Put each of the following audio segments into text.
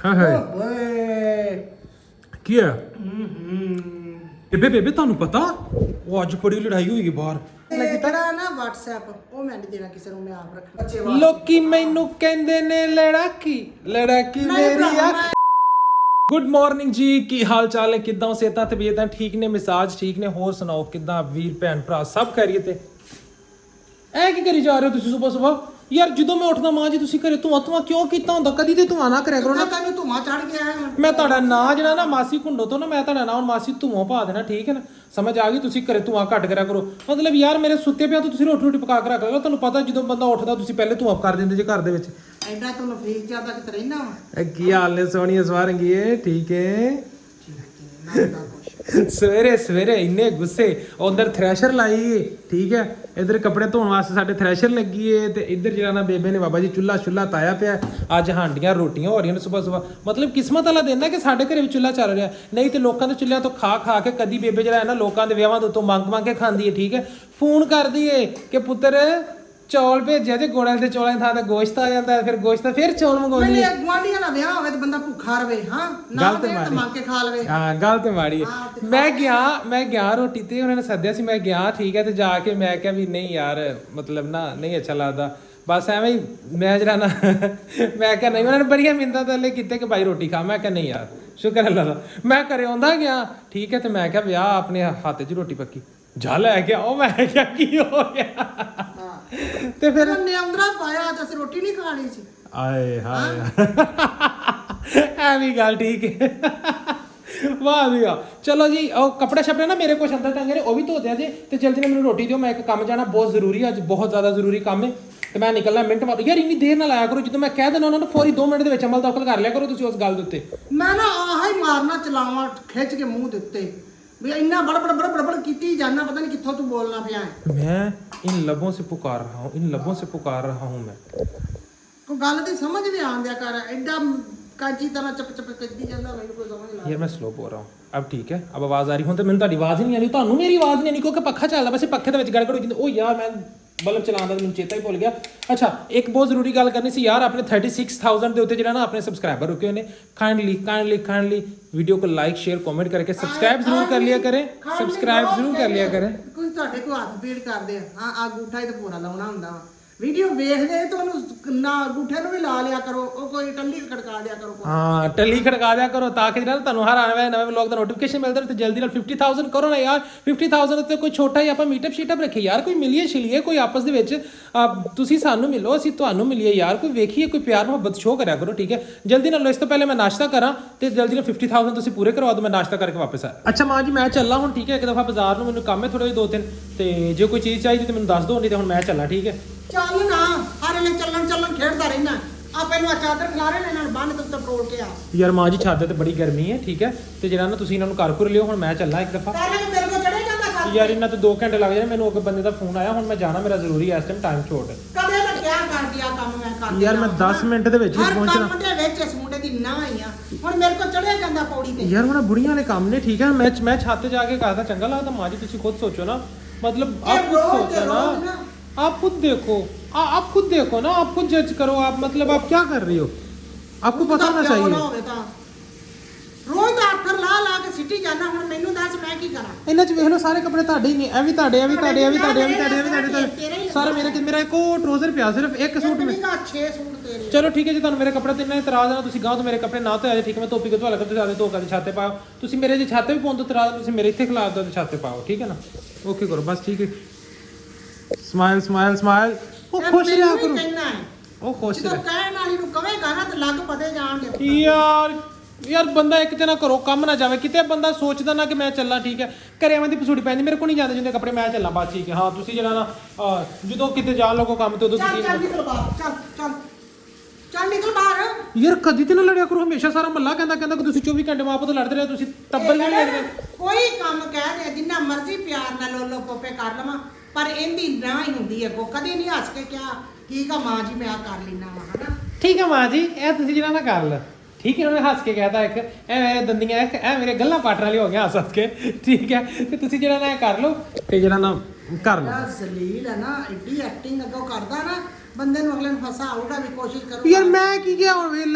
ਹਾਂ ਹਾਂ ਓਏ ਕੀ ਹੈ ਬੇਬੇ ਤੁਹਾਨੂੰ ਪਤਾ ਉਹ ਅੱਜ ਬੜੀ ਲੜਾਈ ਹੋਈ ਬਾਹਰ ਕਿਹੜਾ ਨਾ WhatsApp ਉਹ ਮੈਂ ਨਹੀਂ ਦੇਣਾ ਕਿਸੇ ਨੂੰ, ਮੈਂ ਆਪ ਰੱਖਣਾ ਬੱਚੇ ਵਾਸਤੇ। ਲੋਕੀ ਮੈਨੂੰ ਕਹਿੰਦੇ ਨੇ ਲੜਾਕੀ ਮੇਰੀ ਆ। ਗੁੱਡ ਮਾਰਨਿੰਗ ਜੀ, ਕੀ ਹਾਲ ਚਾਲ ਹੈ, ਕਿੱਦਾਂ ਸਿਹਤਾਂ ਤਬੀਅਤਾਂ ਠੀਕ ਨੇ, ਮਿਸਾਜ ਠੀਕ ਨੇ, ਹੋਰ ਸੁਣਾਓ ਕਿੱਦਾਂ ਵੀਰ ਭੈਣ ਭਰਾ ਸਭ ਖੈਰੀਅਤ ਤੇ। ਐ ਕੀ ਕਰੀ ਜਾ ਰਹੇ ਹੋ ਤੁਸੀਂ ਸਵੇਰ ਯਾਰ? ਜਦੋਂ ਮੈਂ ਉੱਠਦਾ ਮਾਂ ਜੀ ਤੁਸੀਂ ਘਰੇ ਧੂਆਂ ਕਿਉਂ ਕੀਤਾ ਹੁੰਦਾ? ਕਦੀ ਤੇ ਧੂਆਂ ਨਾ ਕਰਿਆ ਕਰੋ ਨਾ। ਤੈਨੂੰ ਧੂਆਂ ਚੜ ਗਿਆ ਮੈਂ ਤੁਹਾਡਾ ਨਾਂ ਜਿਹੜਾ ਨਾ ਮਾਸੀ ਘੁੰਡੋ ਤੋਂ ਨਾ, ਮੈਂ ਤੁਹਾਡਾ ਨਾਂ ਹੁਣ ਮਾਸੀ ਧੂਆਂ ਪਾ ਦੇਣਾ, ਠੀਕ ਹੈ ਨਾ? ਸਮਝ ਆ ਗਈ? ਤੁਸੀਂ ਘਰੇ ਧੂਆਂ ਘੱਟ ਕਰਿਆ ਕਰੋ। ਮਤਲਬ ਯਾਰ ਮੇਰੇ ਸੁੱਤੇ ਪਿਆ ਤੋਂ ਤੁਸੀਂ ਰੋਟੀ ਪਕਾ ਕੇ ਰੱਖ ਲਓ। ਤੁਹਾਨੂੰ ਪਤਾ ਜਦੋਂ ਬੰਦਾ ਉੱਠਦਾ ਤੁਸੀਂ ਪਹਿਲੇ ਧੂਆਂ ਕਰ ਦਿੰਦੇ ਜੇ ਘਰ ਦੇ ਵਿੱਚ। ਐਡਾ ਤੂੰ ਫਰੀਕ ਜਿਆਦਾ ਕਿਤੇ ਰਹਿਣਾ ਵਾ। ਕੀ ਹਾਲ ਨੇ ਸੋਹਣੀਆਂ ਸਵਾਰੰਗੀਏ? ਠੀਕ ਹੈ। ਸਵੇਰੇ ਸਵੇਰੇ ਇੰਨੇ ਗੁੱਸੇ। ਉਧਰ ਥ੍ਰੈਸ਼ਰ ਲਾਈ, ਠੀਕ ਹੈ, ਇਧਰ ਕੱਪੜੇ ਧੋਣ ਵਾਸਤੇ ਸਾਡੇ ਥ੍ਰੈਸ਼ਰ ਲੱਗੀ ਏ, ਤੇ ਇੱਧਰ ਜਿਹੜਾ ਨਾ ਬੇਬੇ ਨੇ ਬਾਬਾ ਜੀ ਚੁੱਲਾ ਤਾਇਆ ਪਿਆ। ਅੱਜ ਹਾਂਡੀਆਂ ਰੋਟੀਆਂ ਹੋ ਰਹੀਆਂ ਨੇ ਸਵੇਰ। ਮਤਲਬ ਕਿਸਮਤ ਵਾਲਾ ਦਿਨ ਹੈ ਕਿ ਸਾਡੇ ਘਰੇ ਵੀ ਚੁੱਲਾ ਚੱਲ ਰਿਹਾ, ਨਹੀਂ ਤੇ ਲੋਕਾਂ ਦੇ ਚੁੱਲ੍ਹਿਆਂ ਤੋਂ ਖਾ ਕੇ ਕਦੀ ਬੇਬੇ ਜਿਹੜਾ ਹੈ ਨਾ ਲੋਕਾਂ ਦੇ ਵਿਆਹਾਂ ਦੇ ਉੱਤੋਂ ਮੰਗ ਕੇ ਖਾਂਦੀ ਹੈ, ਠੀਕ ਹੈ। ਫੋਨ ਕਰਦੀ ਏ ਕਿ ਪੁੱਤਰ ਚੌਲ ਭੇਜਿਆ ਤੇ ਗੋੜਾਂ ਦੇ ਚੌਲਾਂ ਦੀ ਥਾਂ ਤੇ ਗੋਸ਼ਤ ਆ ਜਾਂਦਾ, ਫਿਰ ਗੋਸ਼ਤ ਫਿਰ ਚੌਲ ਮੰਗਾਉਂਦੀ ਹੈ। ਗੁਆਂਢੀਆਂ ਦਾ ਵਿਆਹ ਹੋਵੇ ਤੇ ਬੰਦਾ ਭੁੱਖਾ ਰਵੇ, ਹਾਂ ਨਾ ਤੇ ਮੰਗ ਕੇ ਖਾ ਲਵੇ। ਹਾਂ ਗੱਲ ਤੇ ਮਾੜੀ ਹੈ। ਮੈਂ ਗਿਆ ਰੋਟੀ ਤੇ ਉਹਨਾਂ ਨੇ ਸੱਦਿਆ ਸੀ, ਮੈਂ ਗਿਆ, ਠੀਕ ਹੈ, ਤੇ ਜਾ ਕੇ ਮੈਂ ਕਿਹਾ ਵੀ ਨਹੀਂ ਯਾਰ ਮਤਲਬ ਨਾ ਨਹੀਂ ਅੱਛਾ ਲੱਗਦਾ, ਬਸ ਐਵੇਂ ਹੀ ਮੈਂ ਜਿਹੜਾ ਨਾ ਮੈਂ ਕਿਹਾ ਨਹੀਂ, ਉਹਨਾਂ ਨੇ ਬੜੀਆਂ ਮਿੰਨਤਾਂ ਤਾਂ ਕੀਤੇ ਕਿ ਭਾਈ ਰੋਟੀ ਖਾ। ਮੈਂ ਕਿਹਾ ਨਹੀਂ ਯਾਰ ਸ਼ੁਕਰ ਅੱਲਾ ਦਾ। ਮੈਂ ਘਰੇ ਆਉਂਦਾ ਗਿਆ, ਠੀਕ ਹੈ, ਤੇ ਮੈਂ ਕਿਹਾ ਵਿਆਹ ਆਪਣੇ ਹੱਥ 'ਚ ਰੋਟੀ ਪੱਕੀ ਜਾ ਲੈ ਗਿਆ। ਉਹ ਮੈਂ ਕਿਹਾ ਕੀ ਹੋ ਗਿਆ? ਤੇ ਫਿਰ ਨਿਆਂਦਰਾ ਪਾਇਆ ਤੇ ਅਸੀਂ ਰੋਟੀ ਨਹੀਂ ਖਾਣੀ ਸੀ। ਆਏ ਹਾਏ ਐ ਵੀ ਗੱਲ ਠੀਕ ਹੈ। ਵਾਹ ਵੀ ਵਾਹ। ਚਲੋ ਜੀ, ਉਹ ਕੱਪੜੇ ਛਪੜੇ ਨਾ ਮੇਰੇ ਕੋਲ ਅੰਦਰ ਟੰਗੇ ਨੇ, ਉਹ ਵੀ ਧੋ ਦਿਆ ਜੇ, ਤੇ ਜਲਦੀ ਨਾਲ ਮੈਨੂੰ ਰੋਟੀ ਦਿਓ। ਮੈਂ ਇੱਕ ਕੰਮ ਜਾਣਾ ਬਹੁਤ ਜ਼ਰੂਰੀ, ਅੱਜ ਬਹੁਤ ਜ਼ਿਆਦਾ ਜ਼ਰੂਰੀ ਕੰਮ ਹੈ, ਤੇ ਮੈਂ ਨਿਕਲਣਾ ਮਿੰਟ ਬਾਅਦ। ਯਾਰ ਇੰਨੀ ਦੇਰ ਨਾਲ ਆਇਆ ਕਰੋ, ਜਦੋਂ ਮੈਂ ਕਹਿ ਦੇਣਾ ਉਹਨਾਂ ਨੂੰ ਫੌਰੀ 2 ਮਿੰਟ ਦੇ ਵਿੱਚ ਅਮਲ ਦਖਲ ਕਰ ਲਿਆ ਕਰੋ ਤੁਸੀਂ ਉਸ ਗੱਲ ਦੇ ਉੱਤੇ। ਮੈਂ ਨਾ ਆਹ ਹੀ ਮਾਰਨਾ ਚਲਾਵਾਂ ਖਿੱਚ ਕੇ ਮੂੰਹ ਦੇ ਉੱਤੇ ਵੀ ਇੰਨਾ ਬੜਬੜ ਕੀਤੀ ਜਾਨਾ, ਪਤਾ ਨਹੀਂ ਕਿੱਥੋਂ ਤੂੰ ਬੋਲਣਾ ਪਿਆ ਹੈ। ਮੈਂ इन लबों से पुकार रहा हूँ मैं। ਕੋਈ ਗੱਲ ਦੀ ਸਮਝ ਵੀ ਆਉਂਦਿਆ ਕਰ, ਐਡਾ ਕਾਜੀ ਤਰ੍ਹਾਂ ਚਪ ਕੱਢੀ ਜਾਂਦਾ, ਮੈਨੂੰ ਕੋਈ ਸਮਝ ਲਾ। यार मैं स्लो बोल रहा हूँ, अब ठीक है, अब आवाज आ रही। ਹੁਣ ਤੇ ਮੈਨੂੰ ਤੁਹਾਡੀ ਆਵਾਜ਼ ਹੀ ਨਹੀਂ ਆ ਰਹੀ, ਤੁਹਾਨੂੰ ਮੇਰੀ ਆਵਾਜ਼ ਨਹੀਂ ਆਣੀ, ਕਿਉਂਕਿ ਪੱਖਾ ਚੱਲਦਾ ਵੈਸੇ ਪੱਖੇ ਦੇ ਵਿੱਚ ਗੜਗੜ ਹੋ ਜਾਂਦੀ। ਉਹ ਯਾਰ ਮੈਂ ਬਲਬ ਚਲਾਉਣ ਦਾ ਮੈਨੂੰ ਚੇਤਾ ਹੀ ਭੁੱਲ ਗਿਆ। ਅੱਛਾ, ਇੱਕ ਬਹੁਤ ਜ਼ਰੂਰੀ ਗੱਲ ਕਰਨੀ ਸੀ ਯਾਰ, ਆਪਣੇ 36,000 ਦੇ ਉੱਤੇ ਜਿਹੜਾ ਨਾ ਆਪਣੇ ਸਬਸਕ੍ਰਾइबर रुके हुए हैं, काइंडली वीडियो को लाइक शेयर कमेंट करके सब्सक्राइब जरूर कर लिया करें, सब्सक्राइब जरूर कर लिया करें। ਕੋਈ ਤੁਹਾਡੇ ਕੋਲ ਹੱਥ ਪੀੜ ਕਰਦੇ ਆ ਅੰਗੂਠਾ ਹੀ ਤੇ ਪੂਰਾ ਲਾਉਣਾ ਹੁੰਦਾ ਵਾ। ਵੀਡੀਓ ਵੇਖਦੇ ਤਾਂ ਉਹਨੂੰ ਨਾ ਅੰਗੂਠੇ ਨੂੰ ਵੀ ਲਾ ਲਿਆ ਕਰੋ, ਉਹ ਕੋਈ ਟੱਲੀ ਖੜਕਾ ਦਿਆ ਕਰੋ। ਹਾਂ ਟੱਲੀ ਖੜਕਾ ਦਿਆ ਕਰੋ ਤਾਂ ਕਿ ਜਿਹੜਾ ਤੁਹਾਨੂੰ ਹਰ ਆਉਣ ਵਾਲੇ ਨਵੇਂ ਵਲੌਗ ਦਾ ਨੋਟੀਫਿਕੇਸ਼ਨ ਮਿਲਦਾ ਰਹੇ। ਤੇ ਜਲਦੀ ਨਾਲ 50,000 ਕਰੋ ਨਾ ਯਾਰ। 50,000 ਉੱਤੇ ਕੋਈ ਛੋਟਾ ਹੀ ਆਪਾਂ ਮੀਟਅਪ ਸ਼ੀਟਅਪ ਰੱਖੀਏ ਯਾਰ, ਕੋਈ ਮਿਲੀਏ ਛਿਲੀਏ, ਕੋਈ ਆਪਸ ਦੇ ਵਿੱਚ ਤੁਸੀਂ ਸਾਨੂੰ ਮਿਲੋ, ਅਸੀਂ ਤੁਹਾਨੂੰ ਮਿਲੀਏ ਯਾਰ, ਕੋਈ ਵੇਖੀਏ, ਕੋਈ ਪਿਆਰ ਮੁਹੱਬਤ ਸ਼ੋਅ ਕਰਿਆ ਕਰੋ, ਠੀਕ ਹੈ। ਜਲਦੀ ਨਾਲ। ਇਸ ਤੋਂ ਪਹਿਲੇ ਮੈਂ ਨਾਸ਼ਤਾ ਕਰਾਂ ਤੇ ਜਲਦੀ ਨਾਲ 50,000 ਤੁਸੀਂ ਪੂਰੇ ਕਰਵਾ ਦਿਓ, ਮੈਂ ਨਾਸ਼ਤਾ ਕਰਕੇ ਵਾਪਸ ਆ। ਅੱਛਾ ਮਾਂ ਜੀ ਮੈਂ ਚੱਲਾਂ ਹੁਣ, ਠੀਕ ਹੈ, ਇੱਕ ਦਫਾ ਬਾਜ਼ਾਰ ਨੂੰ ਮੈਨੂੰ ਕੰਮ ਹੈ ਥੋੜੇ ਜਿਹੇ 2-3, ਤੇ ਜੇ ਕੋਈ ਚੀਜ਼ ਚਾਹੀਦੀ ਤੇ ਮੈਨੂੰ ਦੱਸ ਦਿਓ, ਨਹੀਂ ਤੇ ਹੁਣ ਮੈਂ ਚੱਲਾਂ, ਠੀਕ ਹੈ। ਚੱਲ ਨਾ ਹਰ ਵੇਲੇ ਚੱਲਣ ਖੇਡਦਾ ਰਹਿਣਾ। ਆ ਪਹਿਲਾਂ ਚਾਦਰ ਖਿਲਾਰੇ ਨੇ ਨਾਲ ਬੰਨ ਤੇ ਟੋਲ ਕੇ ਆ। ਯਾਰ ਮਾਂ ਜੀ ਛੱਡ ਤੇ ਬੜੀ ਗਰਮੀ ਹੈ, ਠੀਕ ਹੈ, ਤੇ ਜਿਹੜਾ ਨਾ ਤੁਸੀਂ ਇਹਨਾਂ ਨੂੰ ਘਰ ਲਿਓ। ਹੁਣ ਮੈਂ ਚੱਲਾਂ ਇੱਕ ਦਫਾ। ਪਹਿਲਾਂ ਮੇਰੇ ਕੋਲ ਚੜੇ ਜਾਂਦਾ ਕਰ ਯਾਰ ਇਹਨਾਂ ਤੇ 2 ਘੰਟੇ ਲੱਗ ਜਾਣੇ, ਮੈਨੂੰ ਇੱਕ ਬੰਦੇ ਦਾ ਫੋਨ ਆਇਆ, ਹੁਣ ਮੈਂ ਜਾਣਾ, ਮੇਰਾ ਜ਼ਰੂਰੀ ਹੈ ਇਸ ਟਾਈਮ ਛੋਟ। ਕਦੇ ਤਾਂ ਕਿਆ ਕਰ ਦਿਆ ਕੰਮ ਮੈਂ ਕਰ ਯਾਰ ਮੈਂ 10 ਮਿੰਟ ਦੇ ਵਿੱਚ ਪਹੁੰਚਣਾ। ਹਰ ਕੰਮ ਦੇ ਵਿੱਚ ਇਸ ਮੁੰਡੇ ਦੀ ਨਾ ਆਈ ਆ। ਹੁਣ ਮੇਰੇ ਕੋਲ ਚੜਿਆ ਜਾਂਦਾ ਪੌੜੀ ਤੇ। ਯਾਰ ਹੁਣ ਬੁੜੀਆਂ ਵਾਲੇ ਕੰਮ ਨੇ, ਠੀਕ ਹੈ, ਮੈਂ ਛੱਤ ਜਾ ਕੇ ਕਰਦਾ ਚੰਗਾ ਲੱਗਦਾ। ਮਾਂ ਜੀ ਤੁਸੀਂ ਖੁਦ ਸੋਚੋ ਨਾ, मतलब आप खुद सोचो ना, आप खुद देखो, आप खुद देखो ना, आप खुद जज करो। आप मतलब आप क्या कर रही हो, आपको पता होना चाहिए। रोज ਦਾ ਅੱਖਰ ਲਾ ਕੇ ਸਿੱਟੀ ਜਾਣਾ। ਹੁਣ ਮੈਨੂੰ ਦੱਸ ਮੈਂ ਕੀ ਕਰਾਂ? ਇਹਨਾਂ ਚ ਵੇਖ ਲਓ ਸਾਰੇ ਕੱਪੜੇ ਤੁਹਾਡੇ ਹੀ ਨੇ, ਇਹ ਵੀ ਤੁਹਾਡੇ, ਇਹ ਵੀ ਤੁਹਾਡੇ, ਇਹ ਵੀ ਤੁਹਾਡੇ, ਇਹ ਵੀ ਤੁਹਾਡੇ ਸਾਰੇ ਮੇਰਾ ਇੱਕ ਉਹ ਟਰੋਜ਼ਰ ਪਿਆ, ਸਿਰਫ ਇੱਕ ਸੂਟ में 6 ਸੂਟ ਤੇਰੇ। ਚਲੋ ਠੀਕ ਹੈ ਜੀ, ਤੁਹਾਨੂੰ ਮੇਰੇ ਕੱਪੜੇ ਤੇ ਇੰਨਾ ਇਤਰਾਜ਼ ਹੈ, ਤੁਸੀਂ ਗਾਓ ਤੋਂ ਮੇਰੇ ਕੱਪੜੇ ਨਾ ਧੋਇਆ ਜੇ, ਠੀਕ ਹੈ। ਮੈਂ ਧੋਪੀ ਕੋ ਧਵਾ ਲਗਾ, ਤੁਸੀਂ ਆਦੇ ਧੋ ਕੇ ਛਾਤੇ ਪਾਓ। ਤੁਸੀਂ ਮੇਰੇ ਜੇ ਛਾਤੇ ਵੀ ਪਾਉਣ ਤੋਂ ਇਤਰਾਜ਼, ਤੁਸੀਂ ਮੇਰੇ ਇੱਥੇ ਖਿਲਾਫ ਦੋ ਛਾਤੇ ਪਾਓ, ਠੀਕ ਹੈ ਨਾ। ਓਕੇ ਕਰੋ ਬਸ, ਠੀਕ ਹੈ। ਸਮਾਈਲ ਉਹ ਖੁਸ਼ ਰਿਹਾ ਕਰੋ, ਉਹ ਖੁਸ਼ ਰਿਹਾ। ਕਹਿਣ ਵਾਲੀ ਨੂੰ ਕਵੇਂਗਾ ਨਾ ਤੇ ਲੱਗ ਪਤੇ ਜਾਣਗੇ। ਯਾਰ ਬੰਦਾ ਇੱਕ ਤੇ ਨਾ ਘਰੋਂ ਕੰਮ ਨਾ ਜਾਵੇ ਕਿਤੇ, ਬੰਦਾ ਸੋਚਦਾ ਨਾ ਕਿ ਮੈਂ ਚੱਲਾਂ, ਠੀਕ ਹੈ। ਘਰੇ ਐਵੇਂ ਦੀ ਪਸੂੜੀ ਪੈਂਦੀ, ਮੇਰੇ ਕੋਲ ਨਹੀਂ ਜਾਂਦੇ ਜਿੰਦੇ ਕੱਪੜੇ, ਮੈਂ ਚੱਲਾਂ ਬਸ, ਠੀਕ ਹੈ। ਹਾਂ ਤੁਸੀਂ ਜਿਹੜਾ ਨਾ ਜਦੋਂ ਕਿਤੇ ਜਾਣ ਲੱਗੋ ਕੰਮ ਤੇ ਉਦੋਂ ਤੁਸੀਂ ਚੱਲ ਨਿਕਲ ਬਾਹਰ, ਚੱਲ ਨਿਕਲ ਬਾਹਰ। ਯਾਰ ਕਦੀ ਤੇ ਨਾ ਲੜਿਆ ਕਰੋ, ਹਮੇਸ਼ਾ ਸਾਰਾ ਮੱਲਾ ਕਹਿੰਦਾ ਕਿ ਤੁਸੀਂ 24 ਘੰਟੇ ਮਾਂ ਪੁੱਤ ਲੜਦੇ ਰਹੇ, ਤੁਸੀਂ ਟੱਬਰ ਨਹੀਂ ਲੜਦੇ। ਕੋਈ ਕੰਮ ਕਹਿ ਦੇ ਜਿੰਨਾ ਮਰਜ਼ੀ ਪਿਆਰ ਨਾਲ ਲੋਲੋ ਪੋਪੇ ਕਰ ਲਵਾਂ, ਪਰ ਇਹਦੀ ਨਾ ਹੀ ਹੁੰਦੀ ਹੈ। ਕਦੇ ਨਹੀਂ ਹੱਸ ਕੇ ਕਿਹਾ ਠੀਕ ਆ ਮਾਂ ਜੀ ਮੈਂ ਆ ਕਰ ਲੈਣਾ ਵਾ, ਹਨਾ। ਠੀਕ ਆ ਮਾਂ ਜੀ, ਇਹ ਤੁਸੀਂ ਜਿਹੜਾ ਨਾ ਕਰ ਲਓ, ਠੀਕ ਹੈ। ਉਹਨੇ ਹੱਸ ਕੇ ਕਹਿਤਾ ਇੱਕ ਐ ਦੰਦੀਆਂ ਐ ਮੇਰੇ ਗੱਲਾਂ ਪਾਟਣ ਵਾਲੀ ਹੋ ਗਿਆ ਹੱਸ ਕੇ, ਠੀਕ ਹੈ। ਤੇ ਤੁਸੀਂ ਜਿਹੜਾ ਨਾ ਕਰ ਲਓ ਤੇ ਜਿਹੜਾ ਨਾ ਕਰ ਲਓ। ਜ਼ਲੀਲ ਹੈ ਨਾ, ਐਡੀ ਐਕਟਿੰਗ ਅੱਗੋਂ ਕਰਦਾ ਨਾ ਬੰਦੇ ਨੂੰ, ਅਗਲੇ ਨੂੰ ਹਸਾਉਗਾ ਵੀ ਕੋਸ਼ਿਸ਼ ਕਰੋ। ਯਾਰ ਮੈਂ ਕੀ ਕਿਹਾ ਹੁਣ?